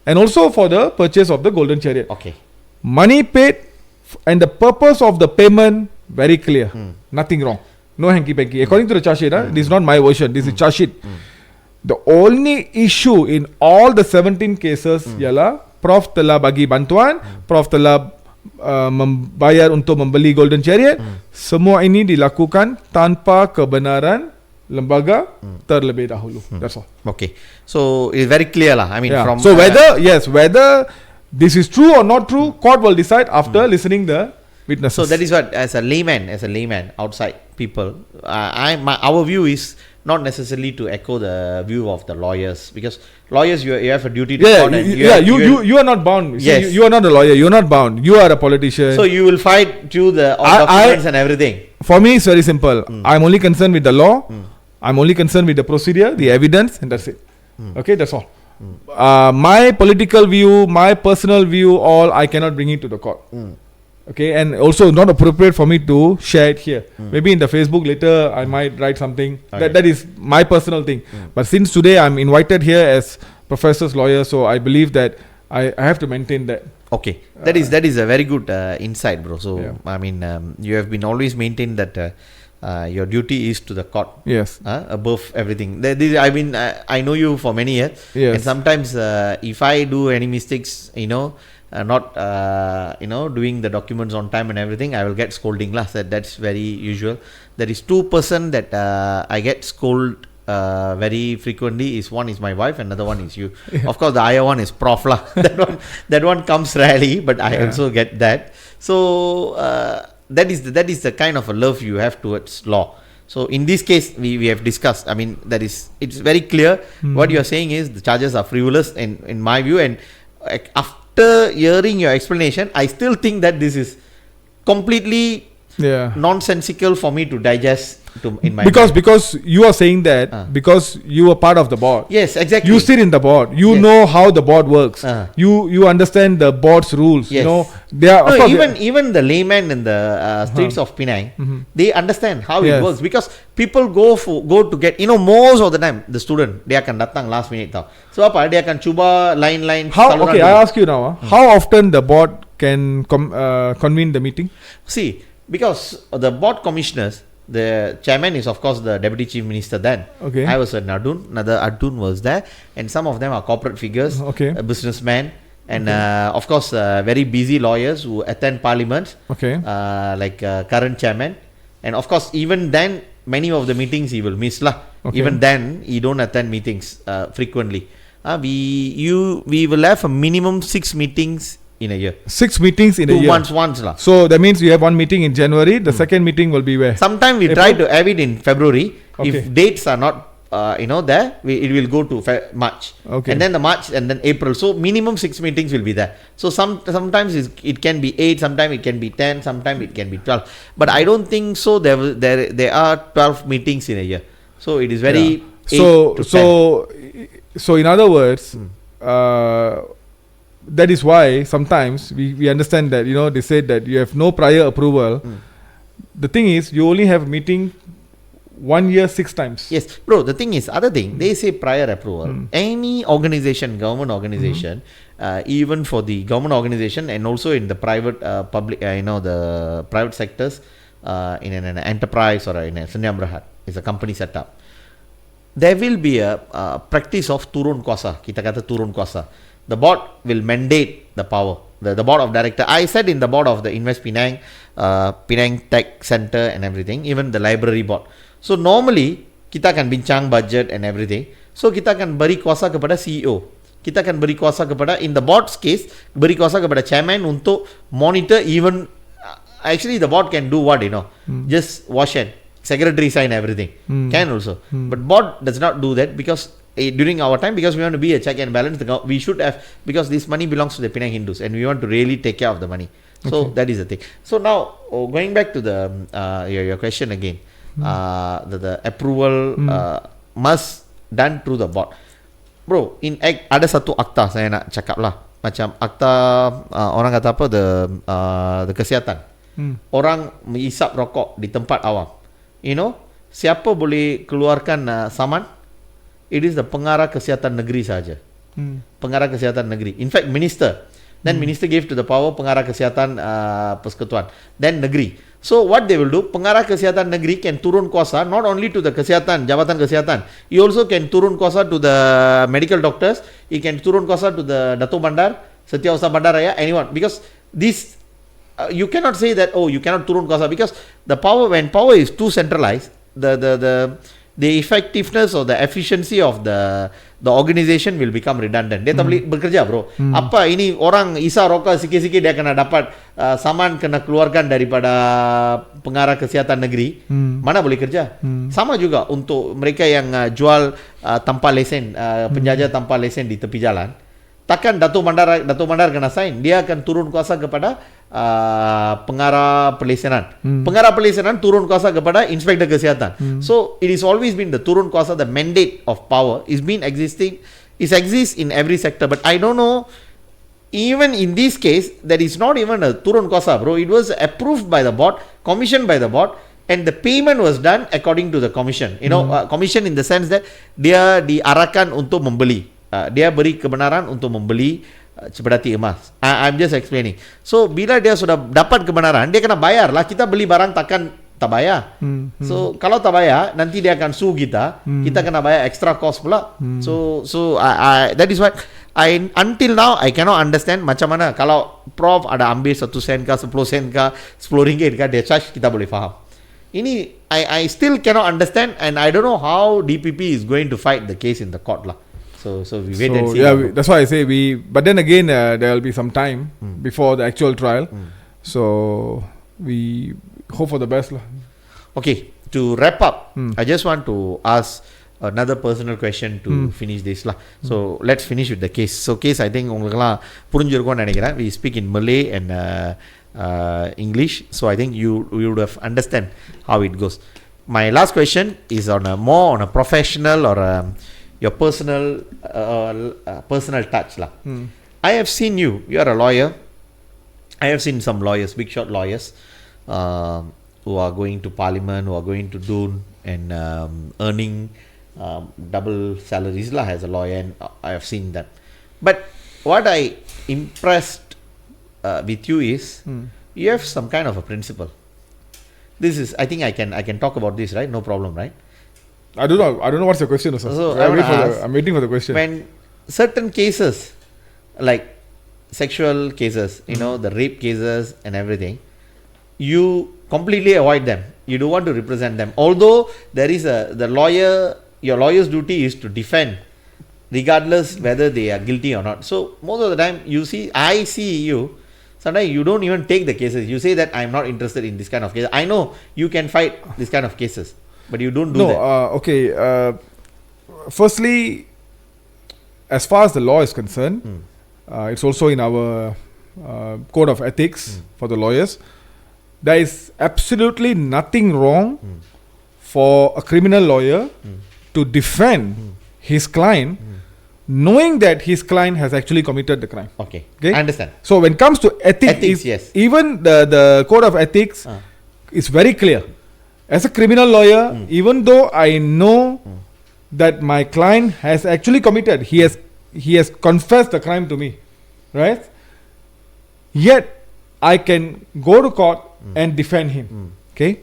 and also for the purchase of the golden chariot. Okay, money paid, and the purpose of the payment very clear. Nothing wrong, no hanky panky. According to the charge sheet, this is not my version. This is charge sheet. The only issue in all the 17 cases ialah Prof telah bagi bantuan, Prof telah membayar untuk membeli golden chariot. Semua ini dilakukan tanpa kebenaran lembaga terlebih dahulu. That's all. Okay, so it's very clear lah. I mean, from so whether this is true or not true, court will decide after listening the witnesses. So that is what, as a layman outside people, our view is not necessarily to echo the view of the lawyers, because lawyers you have a duty to you are not bound. Yes. You are not a lawyer, you are not bound, you are a politician, so you will fight through the documents and everything. For me it's very simple. I'm only concerned with the law. I'm only concerned with the procedure, the evidence, and that's it. Okay, that's all. My political view, my personal view, all I cannot bring it to the court. Okay, and also not appropriate for me to share it here. Maybe in the Facebook later I might write something. Okay. That is my personal thing. But since today I'm invited here as professor's lawyer, so I believe that I have to maintain that. Okay, that is a very good insight, bro. So I mean, you have been always maintained that your duty is to the court. Yes. Above everything. I know you for many years. Yes. And sometimes if I do any mistakes, not doing the documents on time and everything, I will get scolding lah. That's very usual. There is 2 person that I get scolded very frequently. One is my wife, another one is you. Of course the higher one is prof lah. that one comes rarely, but I also get that. So that is the kind of a love you have towards law. So in this case we have discussed, I mean, it's very clear. What you are saying is the charges are frivolous in my view, and after hearing your explanation, I still think that this is completely Yeah. nonsensical for me to digest in my Because you are saying that because you are part of the board. Yes, exactly. You sit in the board. You Yes. know how the board works. You understand the board's rules. Yes. You know they are. No, of course, even the layman in the streets of Penang, they understand how it Yes. works because people go to get, most of the time the student dia akan datang last minute tau. So apa dia akan cuba line how? saluran Okay, I dulu. ask you now. How often the board can convene the meeting? See, because the board commissioners, the chairman is of course the deputy chief minister then. Okay. I was another Adun was there, and some of them are corporate figures, Okay. businessmen, and of course very busy lawyers who attend parliament, Okay. like current chairman, and of course even then many of the meetings he will miss lah. Okay. Even then he don't attend meetings frequently. We will have a minimum 6 meetings in a year. 6 meetings in a 2 year. months once lah. So that means you have one meeting in January. The second meeting will be where? Sometimes we April? try to have it in February. Okay. If dates are not there, it will go to March. Okay. And then the March and then April. So minimum 6 meetings will be there. So sometimes it can be 8, sometimes it can be 10, sometimes it can be 12. But I don't think so. There are 12 meetings in a year. So it is very 8 to 10. So in other words, that is why sometimes we understand that they said that you have no prior approval. The thing is you only have a meeting 1 year 6 times. Yes, bro. The thing is, other thing they say prior approval. Any organization, government organization, even for the government organization and also in the private public, the private sectors, in an enterprise or in a Senyambrahat, is a company setup. There will be a practice of turun kuasa. Kita kata turun kuasa. The board will mandate the power. The board of director. I said in the board of the Invest Penang, Penang Tech Center and everything, even the library board. So normally kita akan bincang budget and everything. So kita akan beri kuasa kepada CEO. Kita akan beri kuasa kepada, in the board's case, beri kuasa kepada chairman untuk monitor even. Actually the board can do what just wash hand. Secretary sign everything. Can also. But board does not do that because during our time, because we want to be a check and balance, we should have, because this money belongs to the Penang Hindus and we want to really take care of the money. So that is the thing. So now going back to the your question again, the approval must done through the board. Bro, in act ada satu akta saya nak cakap lah, macam akta orang kata apa, the kesihatan. Orang menghisap rokok di tempat awam. Siapa boleh keluarkan saman? It is the pengarah kesihatan negeri saja. Pengarah kesihatan negeri. In fact, minister. Then minister gave to the power pengarah kesihatan persekutuan. Then negeri. So what they will do, pengarah kesihatan negeri can turun kuasa not only to the kesihatan, jabatan kesihatan. He also can turun kuasa to the medical doctors. He can turun kuasa to the Dato' Bandar, Setiausaha Bandaraya, anyone. Because this you cannot say that you cannot turun kuasa, because the power, when power is too centralized, the effectiveness or the efficiency of the organization will become redundant. Dia tak boleh bekerja, bro. Apa ini orang isap rokok sikit-sikit dia kena dapat saman, kena keluarkan daripada pengarah kesihatan negeri. Mana boleh kerja? Sama juga untuk mereka yang jual tanpa lesen, penjajah tanpa lesen di tepi jalan. Takkan Dato' Bandar kena sign. Dia akan turun kuasa kepada pengarah pelesenan. Pengarah pelesenan turun kuasa kepada inspektor kesihatan. So it is always been the turun kuasa, the mandate of power is been exists in every sector. But I don't know, even in this case, that is not even a turun kuasa, bro. It was approved by the board, commissioned by the board, and the payment was done according to the commission. Commission in the sense that dia diarahkan untuk membeli. Dia beri kebenaran untuk membeli cepedati emas. I'm just explaining. So bila dia sudah dapat kebenaran, dia kena bayar lah. Kita beli barang takkan tak bayar. So kalau tak bayar, nanti dia akan sue kita. Kita kena bayar extra cost pula. So I that is what until now I cannot understand macam mana kalau Prof ada ambil 1 sen kah, 10 sen kah, 10 ringgit kah, dia charge, kita boleh faham. Ini I still cannot understand, and I don't know how DPP is going to fight the case in the court lah. So we wait and see. Yeah, that's why I say but then again there will be some time before the actual trial. So we hope for the best lah. Okay, to wrap up, I just want to ask another personal question to finish this lah. So let's finish with the case. So case I think உங்களுக்குலாம் புரிஞ்சிருக்கும்னு நினைக்கிறேன். We speak in Malay and English, so I think you would have understand how it goes. My last question is on a more on a professional or your personal touch lah. I have seen you are a lawyer. I have seen some lawyers, big shot lawyers, who are going to parliament, who are going to do and earning double salaries lah as a lawyer, and I have seen that. But what I impressed with you is you have some kind of a principle. This is, I think I can talk about this, right? No problem, right? I don't know what's your question, sir. So I'm waiting for the question. When certain cases, like sexual cases, the rape cases and everything, you completely avoid them. You don't want to represent them. Although there is your lawyer's duty is to defend, regardless whether they are guilty or not. So most of the time, I see you. Sometimes you don't even take the cases. You say that I'm not interested in this kind of case. I know you can fight this kind of cases, but you don't do that. Okay. Firstly, as far as the law is concerned, it's also in our code of ethics for the lawyers. There is absolutely nothing wrong for a criminal lawyer to defend his client, knowing that his client has actually committed the crime. Okay. I understand. So when it comes to ethics, yes. Even the code of ethics is very clear. As a criminal lawyer, even though I know that my client has actually committed, he has confessed the crime to me, right? Yet I can go to court and defend him. Okay,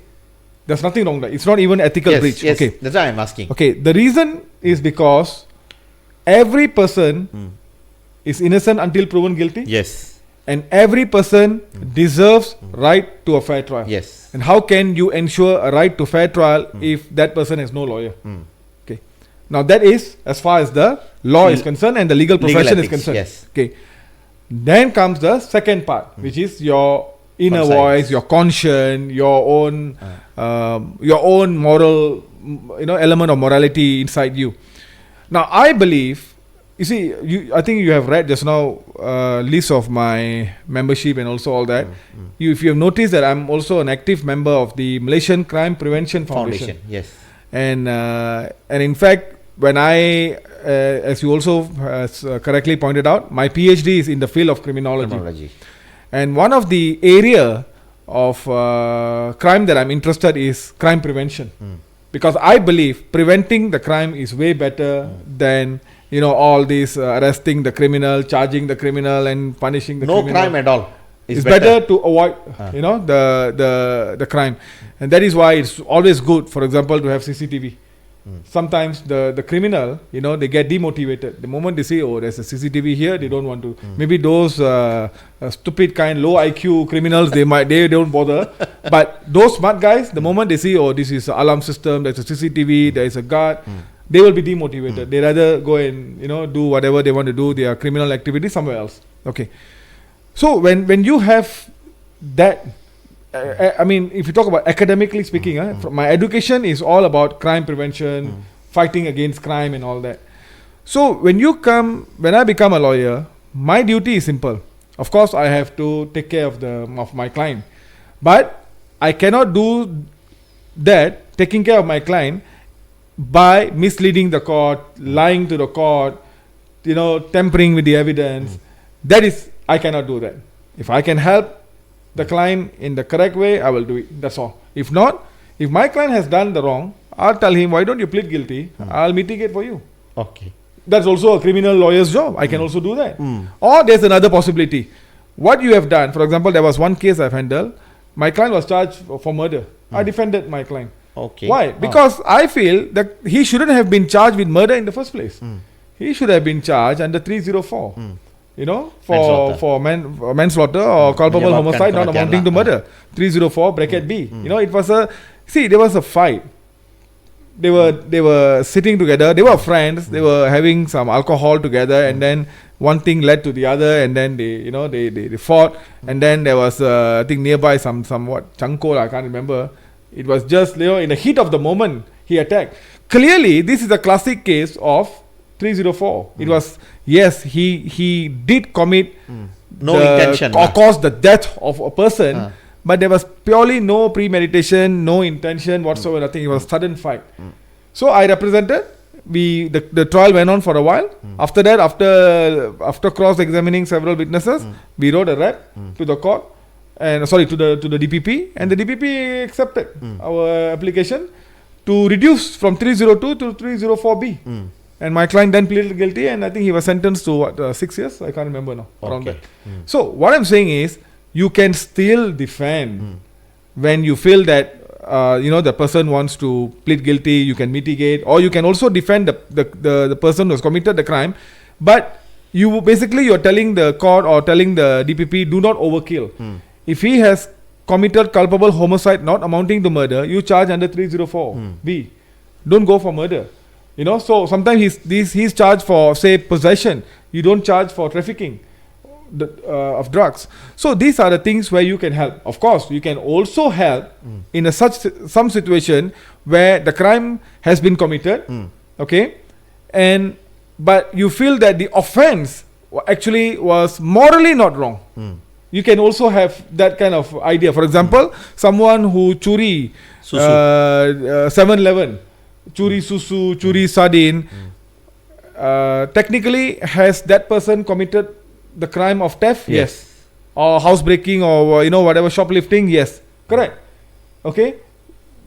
there's nothing wrong there. It's not even ethical breach. Yes, okay, that's why I'm asking. Okay, the reason is because every person is innocent until proven guilty. Yes. And every person deserves right to a fair trial. Yes. And how can you ensure a right to fair trial if that person has no lawyer? Okay. Now that is as far as the law is concerned and the legal profession is concerned. Yes. Okay. Then comes the second part, which is your inner voice, your conscience, your own moral, element of morality inside you. Now I believe, you see, I think you have read just now list of my membership and also all that. If you have noticed that I'm also an active member of the Malaysian Crime Prevention Foundation. Yes. And in fact, when I, as you also correctly pointed out, my PhD is in the field of criminology. And one of the area of crime that I'm interested is crime prevention. Because I believe preventing the crime is way better than all this arresting the criminal, charging the criminal, and punishing the criminal. No crime at all. It's better to avoid, the crime, and that is why it's always good, for example, to have CCTV. Sometimes the criminal, they get demotivated. The moment they see, oh, there's a CCTV here, they don't want to. Maybe those stupid kind, low IQ criminals, they don't bother. But those smart guys, the moment they see, oh, this is an alarm system, there's a CCTV, there is a guard, they will be demotivated. They rather go and do whatever they want to do, their criminal activity somewhere else. Okay. So when you have that, I mean, if you talk about academically speaking, my education is all about crime prevention, fighting against crime and all that. So when I become a lawyer, my duty is simple. Of course, I have to take care of my client, but I cannot do that, taking care of my client, by misleading the court, lying to the court, tampering with the evidence. That is, I cannot do that. If I can help the client in the correct way, I will do it. That's all. If not, if my client has done the wrong, I'll tell him, why don't you plead guilty? I'll mitigate for you. Okay. That's also a criminal lawyer's job. I can also do that. Or there's another possibility. What you have done, for example, there was one case I've handled. My client was charged for murder. I defended my client. Okay. Why? Because I feel that he shouldn't have been charged with murder in the first place. He should have been charged under 304. For manslaughter or culpable homicide not amounting to murder. 304 bracket B. It was there was a fight. They were sitting together. They were friends. They were having some alcohol together, and then one thing led to the other, and then they fought. And then there was I think nearby somewhat Changkol, I can't remember. It was just in the heat of the moment he attacked. Clearly, this is a classic case of 304. It was, yes, he did commit No intention, or caused the death of a person, but there was purely no premeditation, no intention whatsoever, nothing. It was sudden fight. So I represented. The trial went on for a while. After that, after cross-examining several witnesses, we wrote a rep to the court, and to the DPP, and the DPP accepted our application to reduce from 302 to 304B. And my client then pleaded guilty, and I think he was sentenced to 6 years. I can't remember now. Around that. So what I'm saying is, you can still defend when you feel that the person wants to plead guilty. You can mitigate, or you can also defend the person who has committed the crime. But you're telling the court or telling the DPP, do not overkill. If he has committed culpable homicide not amounting to murder, you charge under 304B. Don't go for murder. So sometimes he's charged for, say, possession. You don't charge for trafficking of drugs. So these are the things where you can help. Of course, you can also help in some situation where the crime has been committed, okay, but you feel that the offense actually was morally not wrong. You can also have that kind of idea. For example, someone who churi 7-Eleven, churi susu, churi sardine, technically has that person committed the crime of theft? Yes. Or housebreaking, or whatever, shoplifting? Yes. Correct. Okay.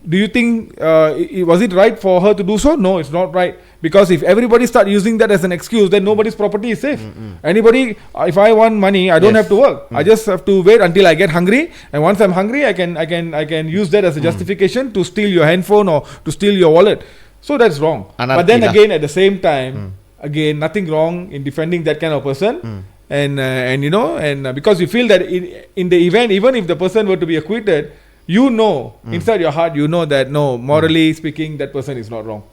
Do you think was it right for her to do so? No, it's not right. Because if everybody start using that as an excuse, then nobody's property is safe. Anybody, if I want money, I don't have to work. I just have to wait until I get hungry, and once I'm hungry, I can use that as a justification to steal your handphone or to steal your wallet. So that's wrong. But then again, at the same time, again, nothing wrong in defending that kind of person. And because you feel that in the event, even if the person were to be acquitted, inside your heart, that no, morally speaking, that person is not wrong.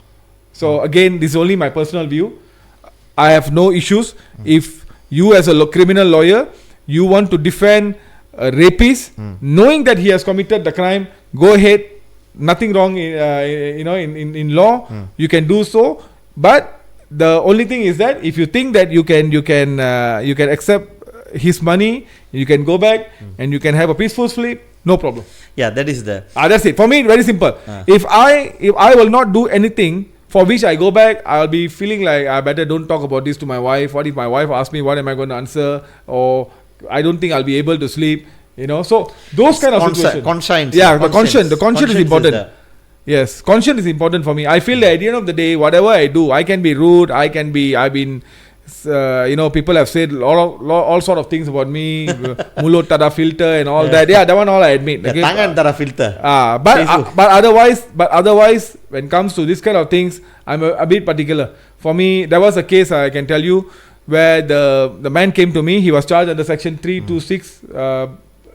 So again, this is only my personal view. I have no issues. If you as a criminal lawyer, you want to defend a rapist, knowing that he has committed the crime, go ahead. Nothing wrong in law. You can do so. But the only thing is that if you think that you can accept his money, you can go back and you can have a peaceful sleep, no problem. Yeah, that is that's it. For me, very simple. If I will not do anything for which I go back, I'll be feeling like I better don't talk about this to my wife. What if my wife asks me, what am I going to answer? Or I don't think I'll be able to sleep. So those kind of situations. Conscience. Yeah, the conscience is important. Yes, conscience is important for me. I feel that at the end of the day, whatever I do, I can be rude. People have said all sort of things about me, mulut tada filter and all that. Yeah, that one all I admit. Okay? Tangan tada filter. But otherwise, when it comes to this kind of things, I'm a bit particular. For me, there was a case I can tell you where the man came to me. He was charged under section 326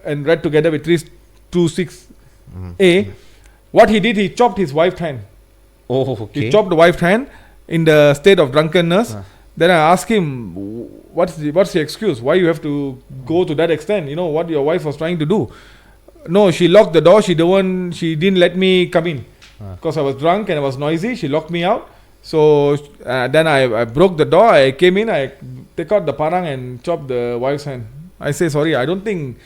and read together with 326A. What he did, he chopped his wife's hand. Oh, okay. He chopped the wife's hand in the state of drunkenness. Then I asked him, what's the excuse? Why you have to go to that extent? What your wife was trying to do. No, she locked the door. She didn't let me come in because I was drunk and I was noisy. She locked me out. So then I broke the door. I came in. I take out the parang and chopped the wife's hand. I say, sorry, I don't think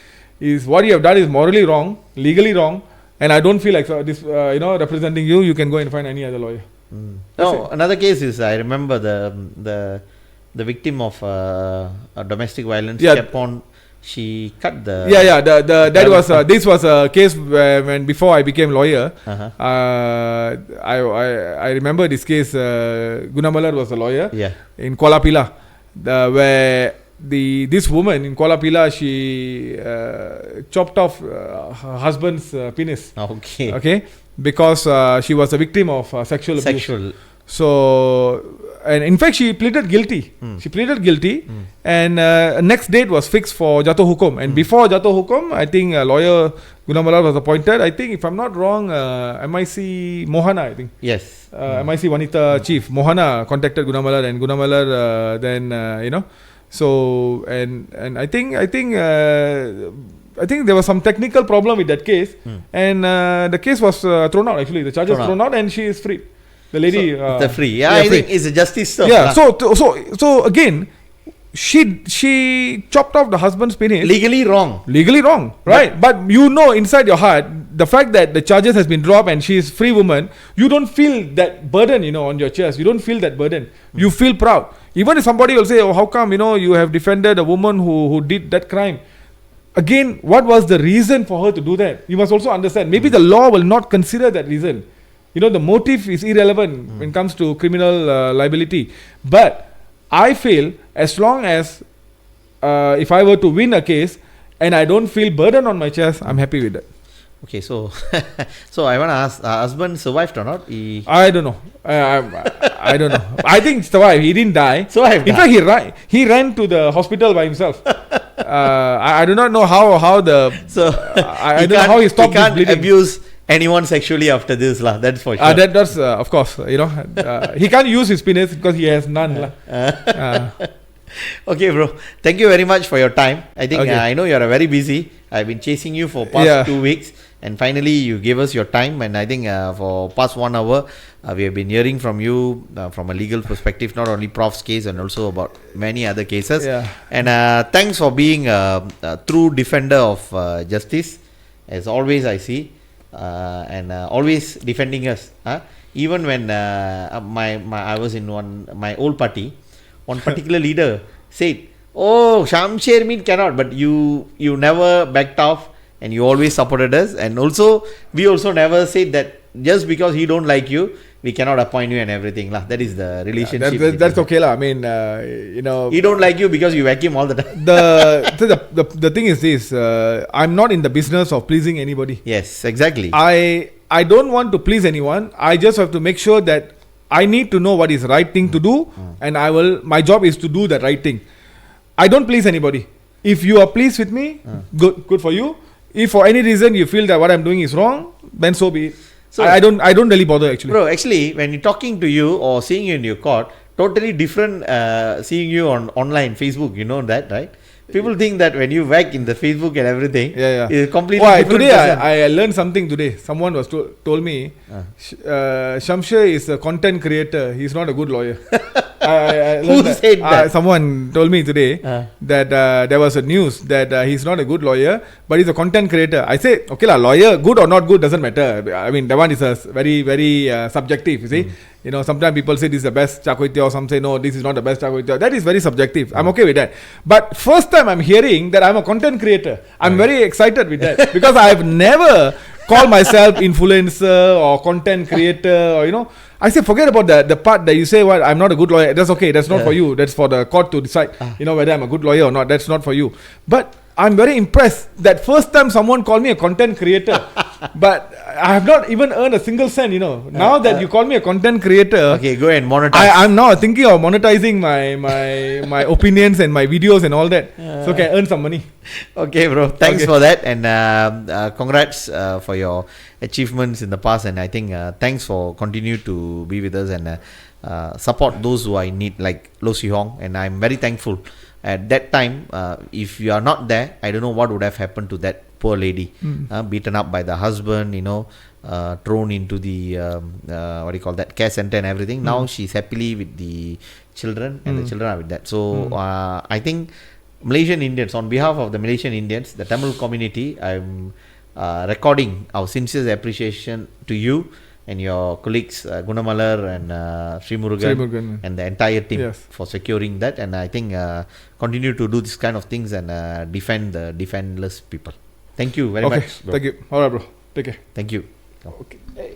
what you have done is morally wrong, legally wrong. And I don't feel like this, representing you. You can go and find any other lawyer. No, another case is I remember the victim of domestic violence kept on. She cut the. This was a case when before I became lawyer. I remember this case. Gunamalar was a lawyer. Yeah. In Kuala Pilah, where this woman in Kuala Pilah, she chopped off her husband's penis. Okay. Because she was a victim of sexual abuse. So, and in fact, she pleaded guilty. And next date was fixed for Jatuh Hukum. And before Jatuh Hukum, I think lawyer Gunamalar was appointed. I think, if I'm not wrong, MIC Mohana, I think. Yes. MIC Wanita Chief Mohana contacted Gunamalar, and Gunamalar then, So and I think there was some technical problem with that case, and the case was thrown out. Actually, the charges thrown out, and she is free. The lady, free. I think it's a justice. Yeah. So again, she chopped off the husband's penis. Legally wrong. Legally wrong, right? But you know inside your heart, the fact that the charges has been dropped and she is free woman, you don't feel that burden, on your chest. You don't feel that burden. You feel proud. Even if somebody will say, oh, how come, you have defended a woman who did that crime? Again, what was the reason for her to do that? You must also understand. Maybe the law will not consider that reason. The motive is irrelevant when it comes to criminal liability. But I feel as long as if I were to win a case and I don't feel burden on my chest, I'm happy with that. Okay, so I want to ask, husband survived or not? I don't know. I don't know. I think survived. He didn't die. Survived. In fact, he ran to the hospital by himself. I do not know how the. So I don't know how he stopped his bleeding. He can't abuse anyone sexually after this, lah. That's for sure. That's of course. He can't use his penis because he has none, Okay, bro. Thank you very much for your time. I think Okay. I know you are very busy. I've been chasing you for past 2 weeks, and finally you gave us your time. And I think for past 1 hour, we have been hearing from you from a legal perspective, not only Prof's case and also about many other cases. Yeah. And thanks for being a true defender of justice, as always I see, and always defending us. Even when I was in my old party. One particular leader said, "Oh, Shamsher mean cannot," but you never backed off and you always supported us. And also, we also never said that just because he don't like you, we cannot appoint you and everything, lah. That is the relationship. That's okay, lah. I mean, he don't like you because you vacuum all the time. The thing is this: I'm not in the business of pleasing anybody. Yes, exactly. I don't want to please anyone. I just have to make sure that I need to know what is right thing to do, and my job is to do the right thing. I don't please anybody. If you are pleased with me, good for you. If for any reason you feel that what I'm doing is wrong, then so be it. So I don't really bother actually. Bro, actually, when you're talking to you or seeing you in your court, totally different seeing you on online Facebook. You know that, right? People think that when you whack in the Facebook and everything, it's completely different. Today I learned something today. Someone was told me, Shamsher is a content creator. He's not a good lawyer. I Who said that? Someone told me today that there was a news that he's not a good lawyer, but he's a content creator. I say, okay, lawyer, good or not good doesn't matter. I mean, that one is a very, very subjective. You see, sometimes people say this is the best char kway teow. Some say no, this is not the best char kway teow. That is very subjective. I'm okay with that. But first time I'm hearing that I'm a content creator, I'm very excited with that because I've never called myself influencer or content creator or I say forget about the part that you say I'm not a good lawyer. That's okay. That's not for you. That's for the court to decide. Whether I'm a good lawyer or not. That's not for you. But I'm very impressed that first time someone called me a content creator, but I have not even earned a single cent. Now that you call me a content creator, okay, go ahead, monetize. I'm now thinking of monetizing my opinions and my videos and all that, so can earn some money. Okay, bro. Thanks for that, and congrats for your achievements in the past. And I think thanks for continue to be with us and support those who are in need, like Lo Si Hong. And I'm very thankful. At that time, if you are not there, I don't know what would have happened to that poor lady, beaten up by the husband, thrown into the care center and everything. Now she's happily with the children, and the children are with that. So I think Malaysian Indians, on behalf of the Malaysian Indians, the Tamil community, I'm recording our sincere appreciation to you and your colleagues Gunamalar and Sri Murugan and the entire team for securing that. And I think continue to do this kind of things and defend the defenseless people. Thank you very much, bro. Thank you. Alright, bro. Take care. Thank you. Okay. Hey.